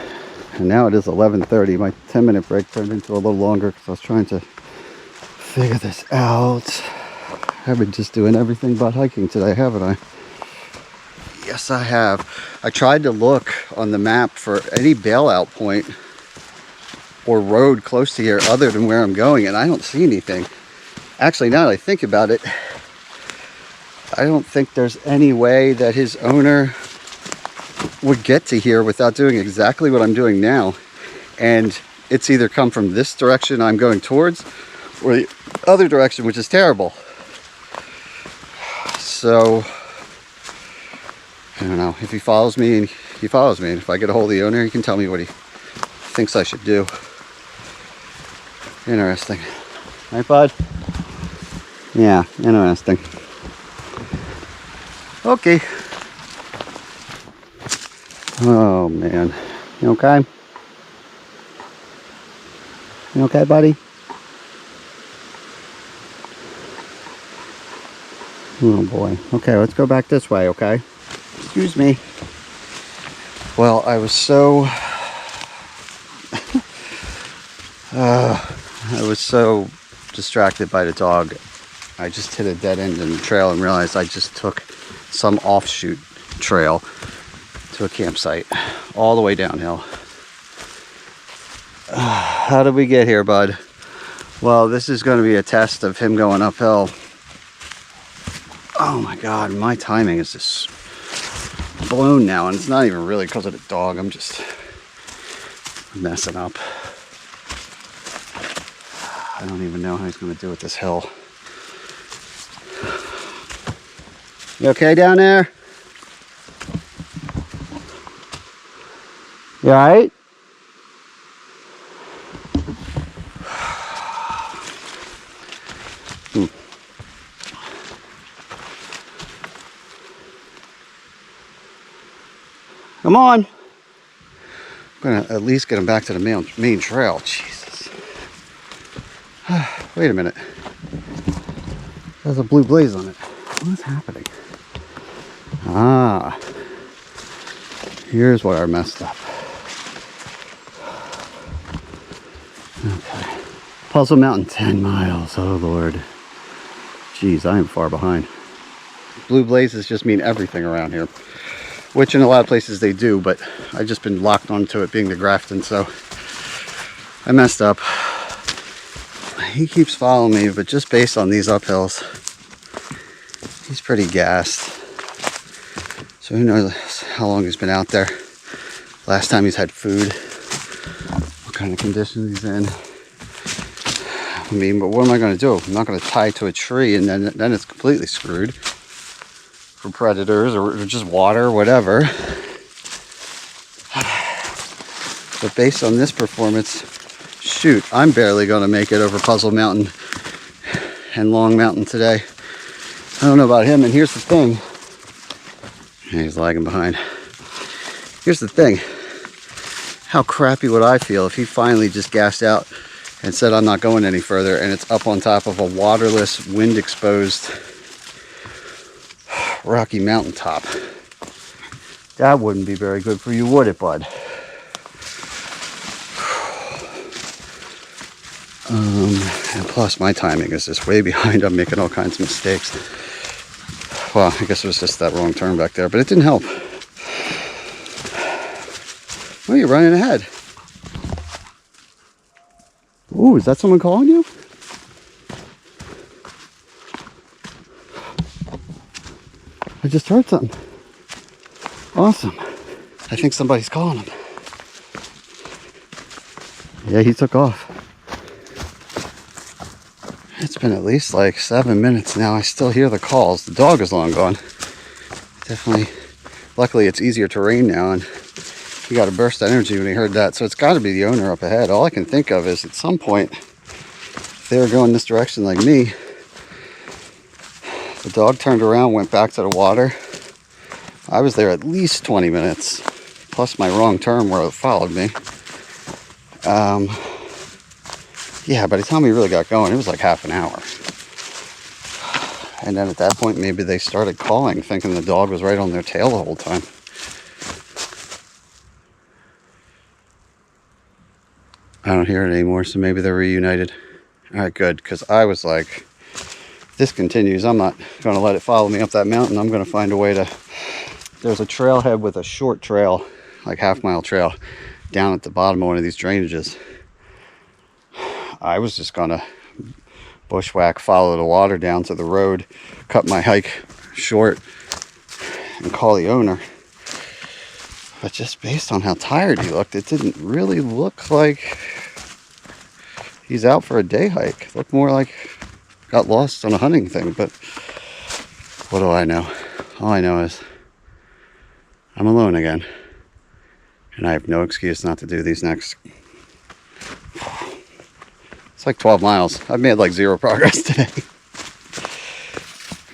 and now it is 11:30. My 10-minute break turned into a little longer because I was trying to figure this out. I've been just doing everything but hiking today, haven't I? Yes, I have. I tried to look on the map for any bailout point or road close to here other than where I'm going, and I don't see anything. Actually, now that I think about it, I don't think there's any way that his owner would get to here without doing exactly what I'm doing now. And it's either come from this direction I'm going towards or the other direction, which is terrible. So, I don't know. If he follows me, and he follows me. And if I get a hold of the owner, he can tell me what he thinks I should do. Interesting. Right, bud? Yeah, interesting. Okay. Oh, man. You okay? You okay, buddy? Oh, boy. Okay, let's go back this way, okay? Excuse me. Well, I was so... I was so distracted by the dog. I just hit a dead end in the trail and realized I just took some offshoot trail to a campsite all the way downhill. How did we get here, bud? Well, this is going to be a test of him going uphill. Oh my god, my timing is just blown now, and it's not even really because of the dog. I'm just messing up. I don't even know how he's going to do with this hill. You okay down there? You alright? Come on. I'm going to at least get him back to the main trail. Jesus. Wait a minute. There's a blue blaze on it. What's happening? Ah, here's where I messed up. Okay. Puzzle Mountain, 10 miles. Oh, Lord. Jeez, I am far behind. Blue blazes just mean everything around here, which in a lot of places they do, but I've just been locked onto it being the Grafton, so I messed up. He keeps following me, but just based on these uphills, he's pretty gassed. So who knows how long he's been out there. Last time he's had food, what kind of conditions he's in. I mean, but what am I going to do? I'm not going to tie to a tree, and then it's completely screwed for predators or just water or whatever. But based on this performance, shoot, I'm barely going to make it over Puzzle Mountain and Long Mountain today. I don't know about him, and here's the thing. He's lagging behind. Here's the thing. How crappy would I feel if he finally just gassed out and said I'm not going any further, and it's up on top of a waterless, wind-exposed rocky mountaintop? That wouldn't be very good for you, would it, bud? And plus my timing is just way behind. I'm making all kinds of mistakes. Well, I guess it was just that wrong turn back there, but it didn't help. Oh, you're running ahead. Ooh, is that someone calling you? I just heard something. Awesome. I think somebody's calling him. Yeah, he took off. It's been at least like 7 minutes now. I still hear the calls. The dog is long gone. Definitely. Luckily, it's easier terrain now, and he got a burst of energy when he heard that. So it's got to be the owner up ahead. All I can think of is at some point, if they were going this direction like me, the dog turned around, went back to the water. I was there at least 20 minutes, plus my wrong turn where it followed me. Yeah, by the time we really got going, it was like half an hour. And then at that point, maybe they started calling, thinking the dog was right on their tail the whole time. I don't hear it anymore, so maybe they're reunited. All right, good, because I was like, if this continues, I'm not going to let it follow me up that mountain. I'm going to find a way to... There's a trailhead with a short trail, like half-mile trail, down at the bottom of one of these drainages. I was just going to bushwhack, follow the water down to the road, cut my hike short, and call the owner. But just based on how tired he looked, it didn't really look like he's out for a day hike. It looked more like got lost on a hunting thing. But what do I know? All I know is I'm alone again, and I have no excuse not to do these next. It's like 12 miles. I've made like zero progress today.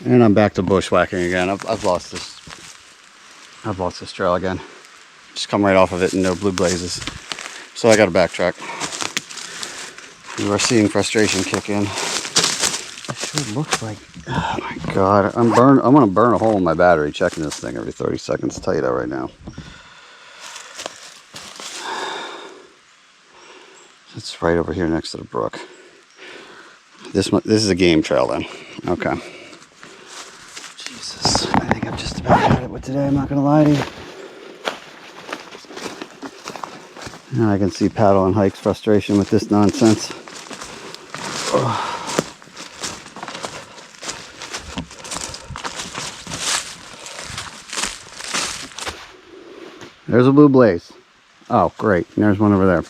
And I'm back to bushwhacking again. I've lost this trail again. Just come right off of it and no blue blazes. So I got to backtrack. You are seeing frustration kick in. It sure looks like, oh my God. I'm going to burn a hole in my battery checking this thing every 30 seconds. I'll tell you that right now. It's right over here next to the brook. This is a game trail then. Okay. Jesus, I think I've just about had it with today. I'm not gonna lie to you. And I can see paddle and hike's frustration with this nonsense. Ugh. There's a blue blaze. Oh, great. And there's one over there.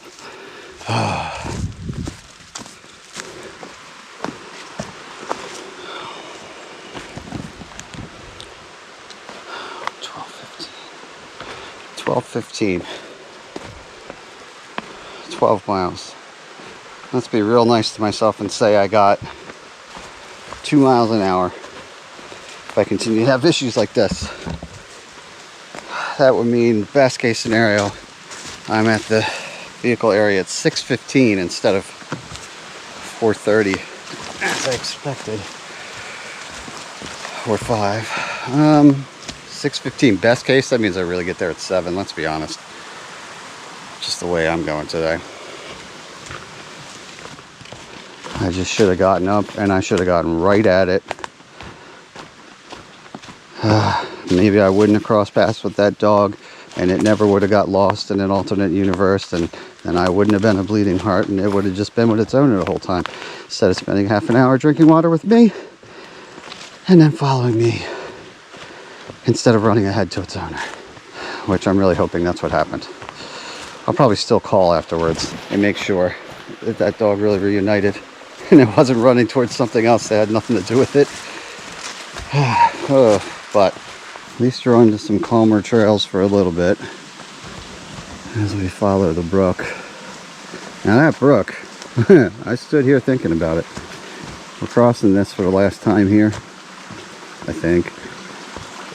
12:15. 12 miles. Let's be real nice to myself and say I got 2 miles an hour. If I continue to have issues like this, that would mean best case scenario, I'm at the vehicle area at 6:15 instead of 4:30 as I expected. or 5. 6:15. Best case, that means I really get there at 7. Let's be honest. Just the way I'm going today. I just should have gotten up and I should have gotten right at it. Maybe I wouldn't have crossed paths with that dog and it never would have got lost in an alternate universe, and I wouldn't have been a bleeding heart, and it would have just been with its owner the whole time, instead of spending half an hour drinking water with me and then following me instead of running ahead to its owner, which I'm really hoping that's what happened. I'll probably still call afterwards and make sure that that dog really reunited and it wasn't running towards something else that had nothing to do with it. But at least you're on to some calmer trails for a little bit as we follow the brook. Now that brook, I stood here thinking about it. We're crossing this for the last time here, I think.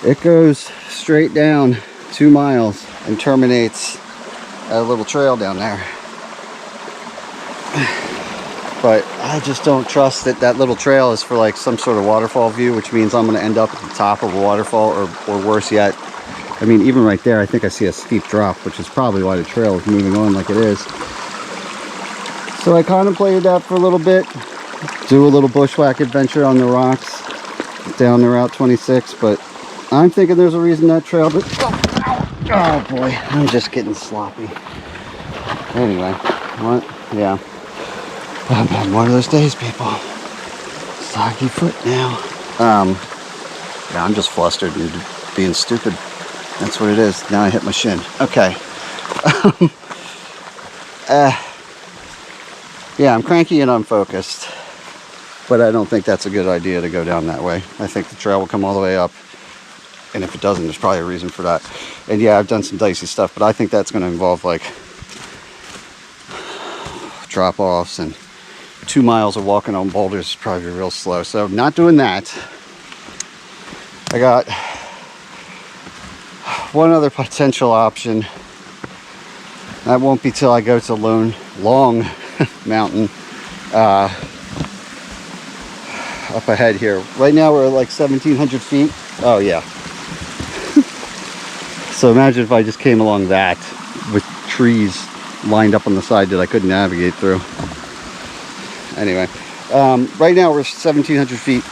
It goes straight down 2 miles and terminates at a little trail down there. But I just don't trust that that little trail is for like some sort of waterfall view, which means I'm going to end up at the top of a waterfall, or worse yet. I mean, even right there, I think I see a steep drop, which is probably why the trail is moving on like it is. So I contemplated that for a little bit. Do a little bushwhack adventure on the rocks down the Route 26, but I'm thinking there's a reason that trail... Oh boy, I'm just getting sloppy. Anyway, what? Yeah. I'm having one of those days, people. Soggy foot now. Yeah, I'm just flustered and being stupid. That's what it is. Now I hit my shin. Okay. Yeah, I'm cranky and unfocused. But I don't think that's a good idea to go down that way. I think the trail will come all the way up. And if it doesn't, there's probably a reason for that. And yeah, I've done some dicey stuff, but I think that's going to involve like drop-offs, and 2 miles of walking on boulders is probably real slow. So not doing that. I got one other potential option. That won't be till I go to Long Mountain up ahead here. Right now we're at like 1,700 feet. Oh yeah. So imagine if I just came along that with trees lined up on the side that I couldn't navigate through. Anyway, right now we're 1,700 feet.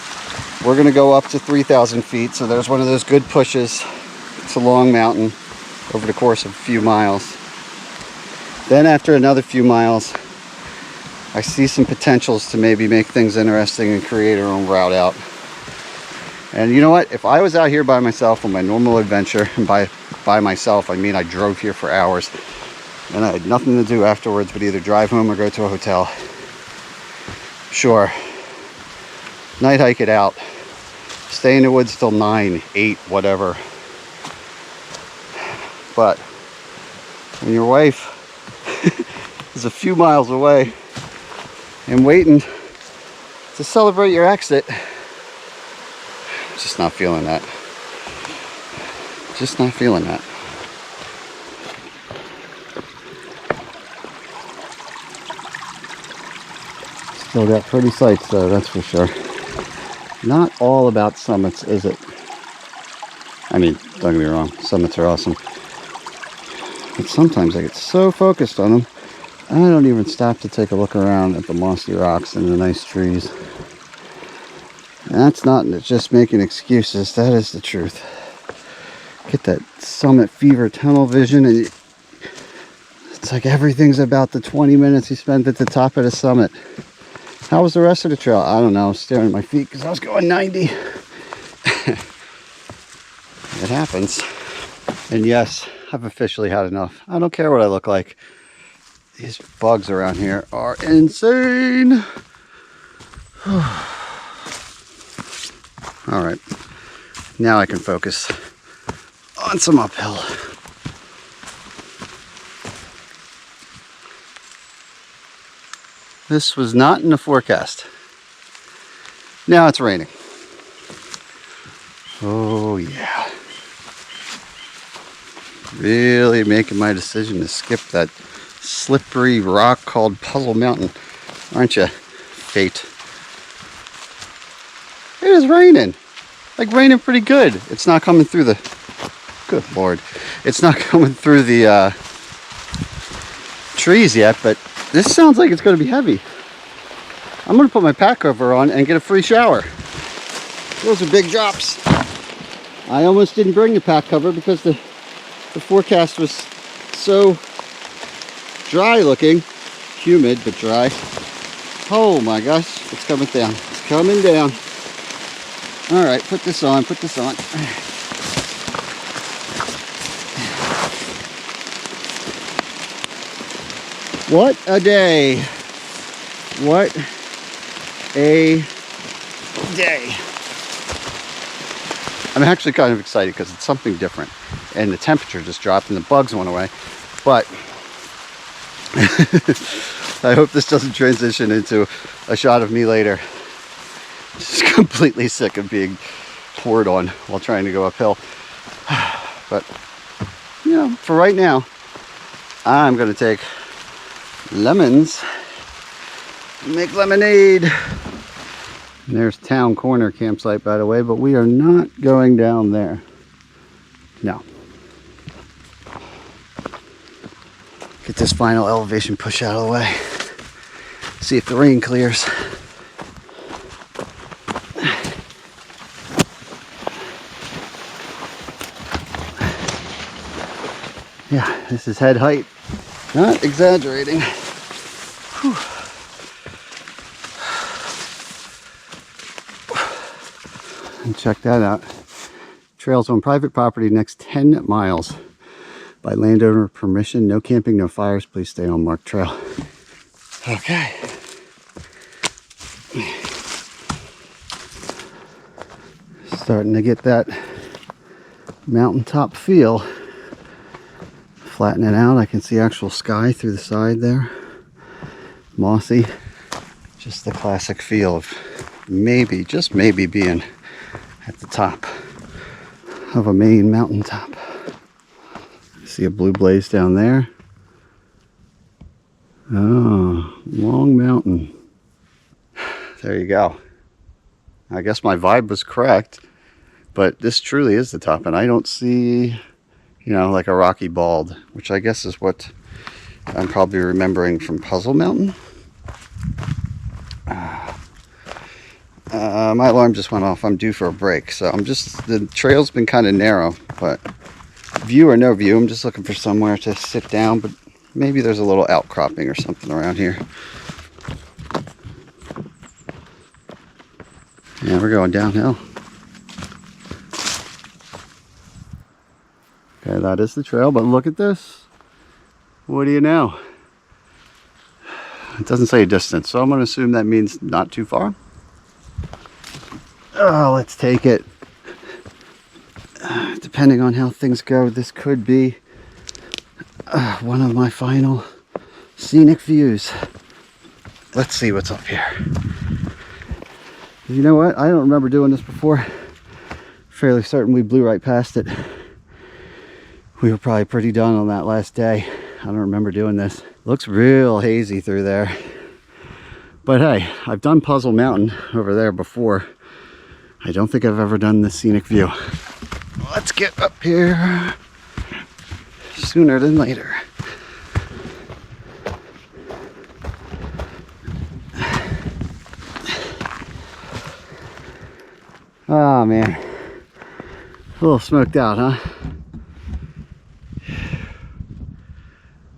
We're going to go up to 3,000 feet. So there's one of those good pushes to Long Mountain over the course of a few miles. Then after another few miles, I see some potentials to maybe make things interesting and create our own route out. And you know what? If I was out here by myself on my normal adventure, and by myself, I mean I drove here for hours, and I had nothing to do afterwards but either drive home or go to a hotel. Sure, night hike it out, stay in the woods till 9, 8, whatever. But when your wife is a few miles away and waiting to celebrate your exit, just not feeling that. Just not feeling that. Still got pretty sights though, that's for sure. Not all about summits, is it? I mean, don't get me wrong, summits are awesome. But sometimes I get so focused on them, I don't even stop to take a look around at the mossy rocks and the nice trees. And that's not just making excuses, that is the truth. Get that summit fever tunnel vision, and it's like everything's about the 20 minutes you spent at the top of the summit. How was the rest of the trail? I don't know. I was staring at my feet because I was going 90. It happens. And yes, I've officially had enough. I don't care what I look like. These bugs around here are insane. All right. Now I can focus on some uphill. This was not in the forecast. Now it's raining. Oh yeah. Really making my decision to skip that slippery rock called Puzzle Mountain, aren't you? Fate. It is raining. like raining pretty good. It's not coming through the, good Lord. It's not coming through the trees yet, but this sounds like it's going to be heavy. I'm going to put my pack cover on and get a free shower. Those are big drops. I almost didn't bring the pack cover because the forecast was so dry looking. Humid, but dry. Oh my gosh, it's coming down. It's coming down. All right, put this on, put this on. What a day. What a day. I'm actually kind of excited because it's something different. And the temperature just dropped and the bugs went away. But I hope this doesn't transition into a shot of me later just completely sick of being poured on while trying to go uphill. But, you know, for right now, I'm going to take lemons and make lemonade. And there's Town Corner campsite, by the way, but we are not going down there. No. Get this final elevation push out of the way. See if the rain clears. Yeah, this is head height. Not exaggerating. Whew. And check that out. Trails on private property next 10 miles. By landowner permission. No camping, no fires. Please stay on marked trail. Okay. Starting to get that mountaintop feel. Flatten it out. I can see actual sky through the side there. Mossy. Just the classic feel of maybe, just maybe being at the top of a Maine mountaintop. See a blue blaze down there. Oh, Long Mountain. There you go. I guess my vibe was correct, but this truly is the top, and I don't see, you know, like a rocky bald, which I guess is what I'm probably remembering from Puzzle Mountain. My alarm just went off. I'm due for a break, so the trail's been kind of narrow, but view or no view, I'm just looking for somewhere to sit down, but maybe there's a little outcropping or something around here. Yeah, we're going downhill. Okay, that is the trail, but look at this. What do you know? It doesn't say a distance, so I'm going to assume that means not too far. Oh, let's take it. Depending on how things go, this could be one of my final scenic views. Let's see what's up here. You know what? I don't remember doing this before. Fairly certain we blew right past it. We were probably pretty done on that last day. I don't remember doing this. Looks real hazy through there. But hey, I've done Puzzle Mountain over there before. I don't think I've ever done this scenic view. Let's get up here sooner than later. Oh man, a little smoked out, huh?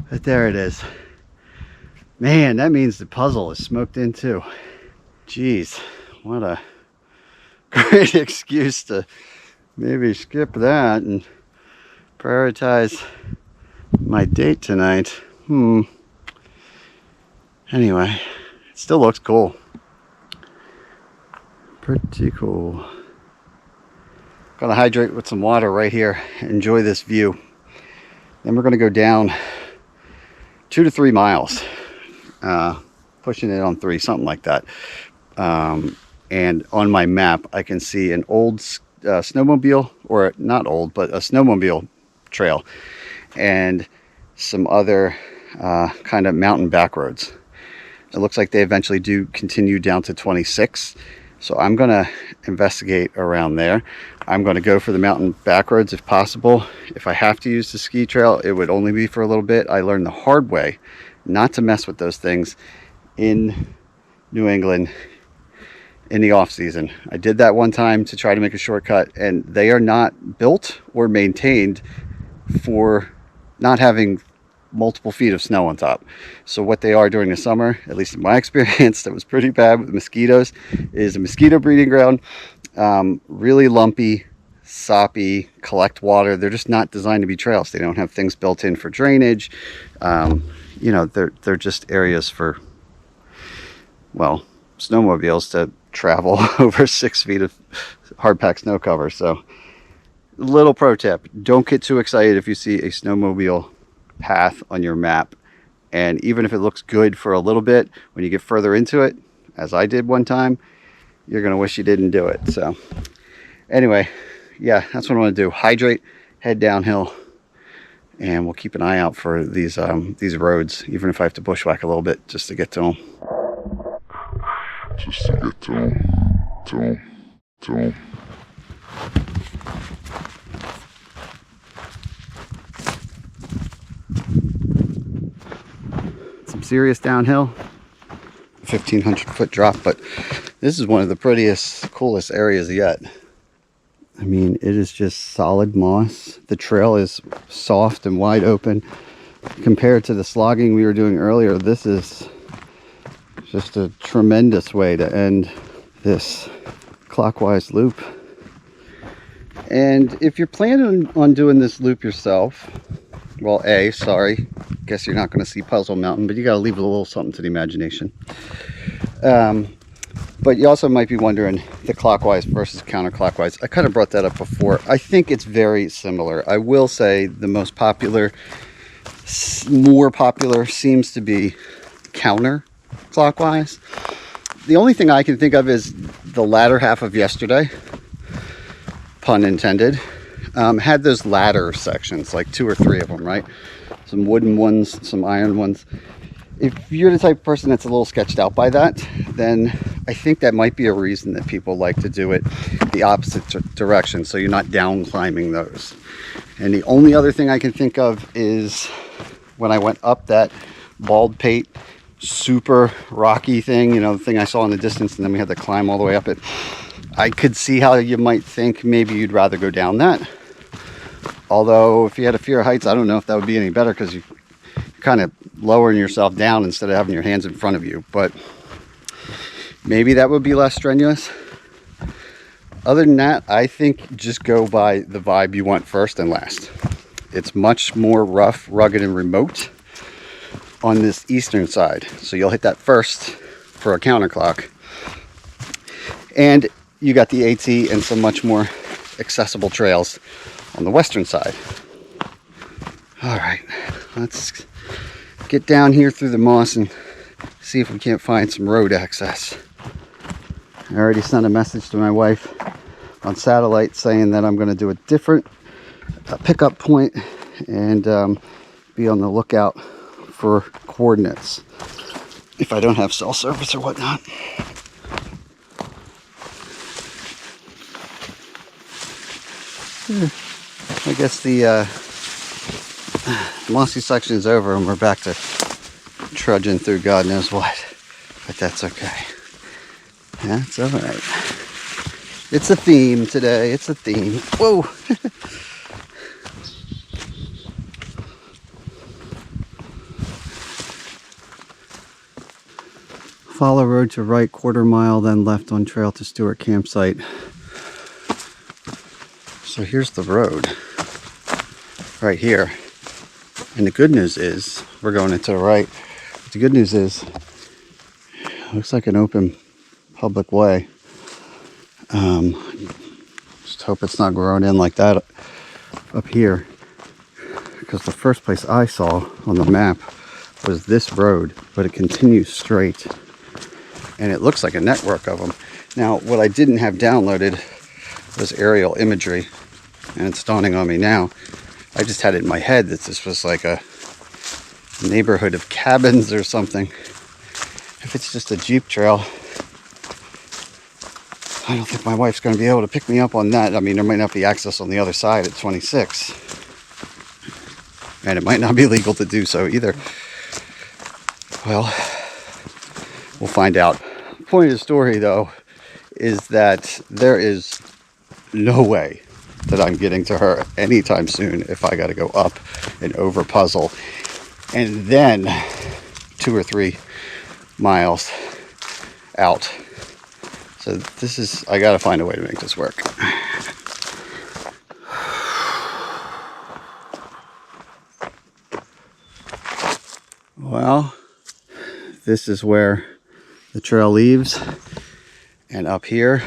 But there it is. Man, that means the puzzle is smoked in too. Jeez, what a great excuse to maybe skip that and prioritize my date tonight. Anyway, it still looks cool. Pretty cool. Gonna hydrate with some water right here. Enjoy this view. Then we're gonna go down 2 to 3 miles. Pushing it on 3, something like that. And on my map, I can see an old snowmobile, or not old, but a snowmobile trail, and some other kind of mountain back roads. It looks like they eventually do continue down to 26. So I'm going to investigate around there. I'm going to go for the mountain back roads if possible. If I have to use the ski trail, it would only be for a little bit. I learned the hard way not to mess with those things in New England in the off season. I did that one time to try to make a shortcut, and they are not built or maintained for not having multiple feet of snow on top. So what they are during the summer, at least in my experience, that was pretty bad with mosquitoes, is a mosquito breeding ground. Really lumpy, soppy, collect water. They're just not designed to be trails. They don't have things built in for drainage. You know, they're just areas for, well, snowmobiles to travel over 6 feet of hard packed snow cover. So little pro tip, don't get too excited if you see a snowmobile path on your map, and even if it looks good for a little bit, when you get further into it, as I did one time, you're gonna wish you didn't do it. So anyway, yeah, that's what I want to do. Hydrate, head downhill, and we'll keep an eye out for these roads, even if I have to bushwhack a little bit just to get to them. Just to get to them. Some serious downhill, 1,500-foot drop, but this is one of the prettiest, coolest areas yet. I mean, it is just solid moss. The trail is soft and wide open. Compared to the slogging we were doing earlier, this is just a tremendous way to end this clockwise loop. And if you're planning on doing this loop yourself, well, guess you're not going to see Puzzle Mountain, but you got to leave a little something to the imagination. But you also might be wondering the clockwise versus counterclockwise. I kind of brought that up before. I think it's very similar. I will say the more popular seems to be counterclockwise. The only thing I can think of is the latter half of yesterday, pun intended, had those ladder sections, like 2 or 3 of them, right? Some wooden ones, some iron ones. If you're the type of person that's a little sketched out by that, then I think that might be a reason that people like to do it the opposite direction, so you're not down climbing those. And the only other thing I can think of is when I went up that Baldpate super rocky thing, you know, the thing I saw in the distance, and then we had to climb all the way up it. I could see how you might think maybe you'd rather go down that. Although if you had a fear of heights, I don't know if that would be any better, because you're kind of lowering yourself down instead of having your hands in front of you. But maybe that would be less strenuous. Other than that, I think just go by the vibe you want first and last. It's much more rough, rugged, and remote on this eastern side. So you'll hit that first for a counterclock. And you got the AT and some much more accessible trails on the western side. All right, let's get down here through the moss and see if we can't find some road access. I already sent a message to my wife on satellite saying that I'm going to do a different pickup point and be on the lookout for coordinates if I don't have cell service or whatnot. I guess the mossy section is over and we're back to trudging through God knows what, but that's okay. That's all right. It's a theme today. It's a theme. Whoa. Follow road to right, 1/4 mile, then left on trail to Stewart campsite. So here's the road right here. And the good news is we're going into the right. The good news is it looks like an open public way. Just hope it's not grown in like that up here, because the first place I saw on the map was this road, but it continues straight and it looks like a network of them. Now, what I didn't have downloaded was aerial imagery, and it's dawning on me now. I just had it in my head that this was like a neighborhood of cabins or something. If it's just a Jeep trail, I don't think my wife's going to be able to pick me up on that. I mean, there might not be access on the other side at 26. And it might not be legal to do so either. Well, we'll find out. Point of the story, though, is that there is no way that I'm getting to her anytime soon if I got to go up and over puzzle. And then 2 or 3 miles out. So this is, I got to find a way to make this work. Well, this is where the trail leaves, and up here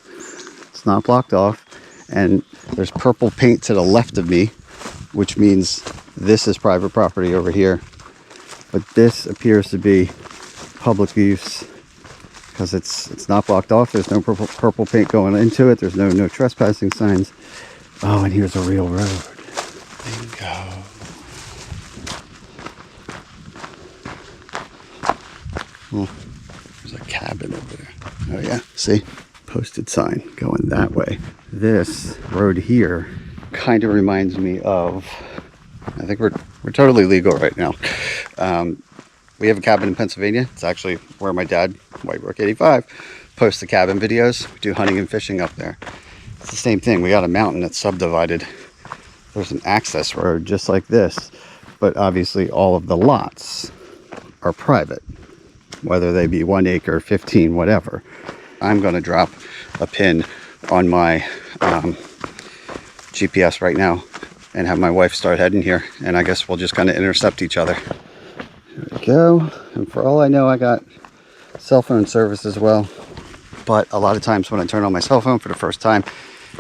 it's not blocked off, and there's purple paint to the left of me, which means this is private property over here, but this appears to be public use because it's not blocked off. There's no purple paint going into it. There's no trespassing signs. Oh, and here's a real road. Bingo. Oh, there's a cabin over there. Oh yeah, see? Posted sign going that way. This road here kind of reminds me of, I think we're totally legal right now. We have a cabin in Pennsylvania. It's actually where my dad, White Brook 85, posts the cabin videos. We do hunting and fishing up there. It's the same thing. We got a mountain that's subdivided. There's an access road just like this, but obviously all of the lots are private, whether they be 1 acre, 15, whatever. I'm going to drop a pin on my GPS right now and have my wife start heading here, and I guess we'll just kind of intercept each other. There we go. And for all I know, I got cell phone service as well, but a lot of times when I turn on my cell phone for the first time,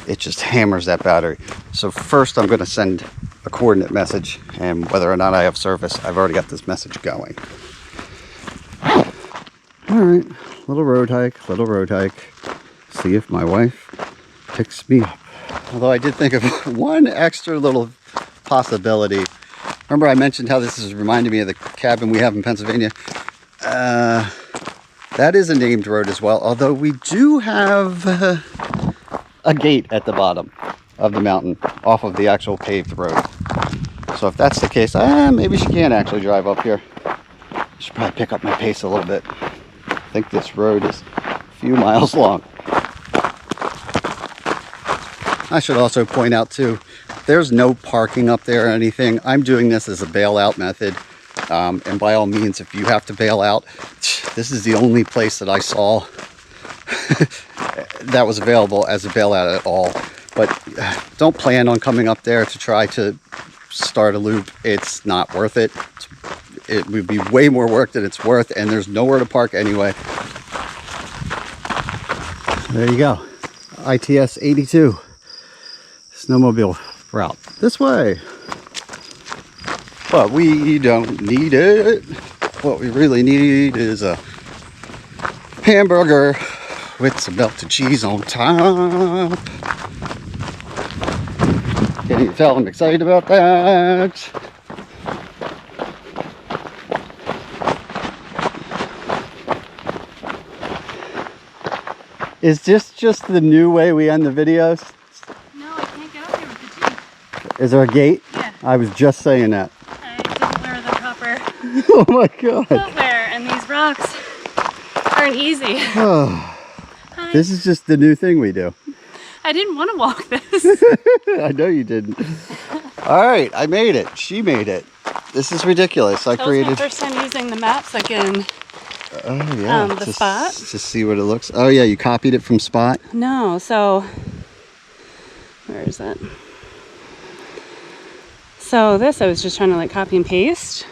it just hammers that battery. So first I'm going to send a coordinate message, and whether or not I have service, I've already got this message going. All right, little road hike. See if my wife picks me up. Although I did think of one extra little possibility. Remember I mentioned how this is reminding me of the cabin we have in Pennsylvania? That is a named road as well, although we do have a gate at the bottom of the mountain off of the actual paved road. So if that's the case, maybe she can actually drive up here. I should probably pick up my pace a little bit. I think this road is a few miles long. I should also point out too, there's no parking up there or anything. I'm doing this as a bailout method. And by all means, if you have to bail out, this is the only place that I saw that was available as a bailout at all. But don't plan on coming up there to try to start a loop. It's not worth it. It would be way more work than it's worth, and there's nowhere to park anyway. There you go. ITS 82 snowmobile route this way. But we don't need it. What we really need is a hamburger with some melted cheese on top. Can you tell I'm excited about that? Is this just the new way we end the videos? No, I can't get up here with the Jeep. Is there a gate? Yeah. I was just saying that. I didn't wear the proper Oh my god. footwear, and these rocks aren't easy. This is just the new thing we do. I didn't want to walk this. I know you didn't. All right, I made it. She made it. This is ridiculous. I That was created. my first time using the maps again. Oh yeah. The Spot. To see what it looks. Oh yeah, you copied it from Spot. No, so where is it? So this I was just trying to like copy and paste.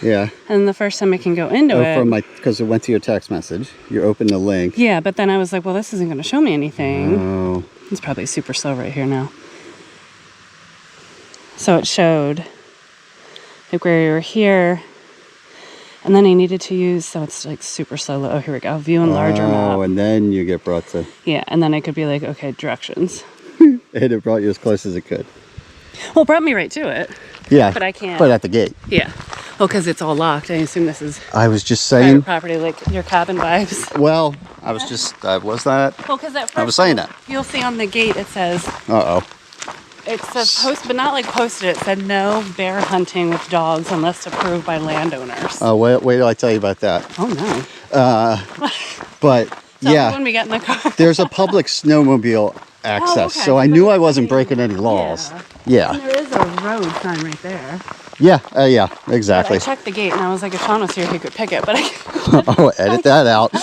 Yeah. And the first time I can go into it. From because it went to your text message. You opened the link. Yeah, but then I was like, well, this isn't going to show me anything. Oh. It's probably super slow right here now. So it showed like where you were here. And then I needed to use, so it's like super slow. Oh, here we go. View and larger map. Oh, and then you get brought to. Yeah, and then I could be like, okay, directions. And it brought you as close as it could. Well, it brought me right to it. Yeah. But I can't. But at the gate. Yeah. Oh, because it's all locked. I assume this is I was just private saying. property, like your cabin vibes. Well, I was just. Was that? Well, because at first I was saying that. you'll see on the gate it says Uh-oh. it says post, but not like posted. It said no bear hunting with dogs unless approved by landowners. Oh, wait till I tell you about that. Oh no! But Tell me yeah, when we get in the car. there's a public snowmobile access, okay. so I knew I wasn't breaking any laws. And Yeah, there is a road sign right there. yeah, yeah, But exactly. I checked the gate and I was like, if Sean was here, he could pick it. But I Oh, edit that out.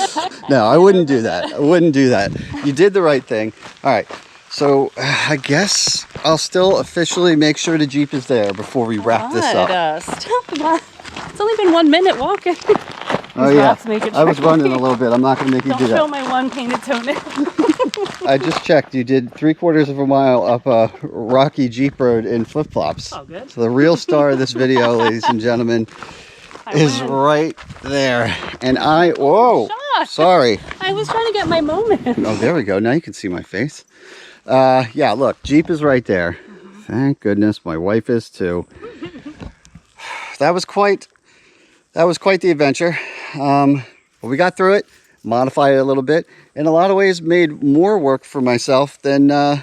No, I wouldn't do that. I wouldn't do that. You did the right thing. All right. So I guess I'll still officially make sure the Jeep is there before we wrap this up. Stop. It's only been 1 minute walking. Oh These yeah, rocks make it I was tricky. running a little bit. I'm not going to make you Don't do show that. my one painted toenail. I just checked. You did 3/4 of a mile up a rocky Jeep road in flip-flops. Oh, good. So the real star of this video, ladies and gentlemen, is win. right there. And whoa, Sean. sorry. I was trying to get my moment. Oh, there we go. Now you can see my face. Yeah, look, Jeep is right there. Thank goodness, my wife is too. That was quite the adventure. But we got through it, modified it a little bit. In a lot of ways, made more work for myself than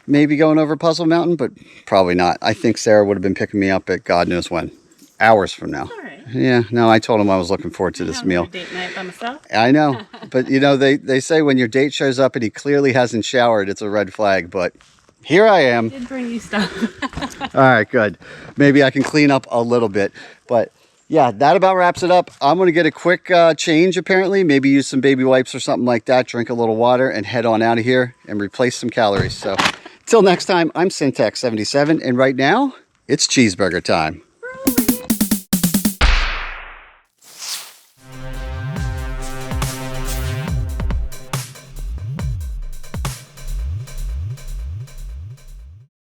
maybe going over Puzzle Mountain, but probably not. I think Sarah would have been picking me up at God knows when, hours from now. All right. Yeah, no, I told him I was looking forward to this Having meal. a date night by myself. I know, but you know, they say when your date shows up and he clearly hasn't showered, it's a red flag, but here I am. I did bring you stuff. All right, good. Maybe I can clean up a little bit, but yeah, that about wraps it up. I'm going to get a quick change apparently, maybe use some baby wipes or something like that, drink a little water and head on out of here and replace some calories. So till next time, I'm Syntax77 and right now it's cheeseburger time.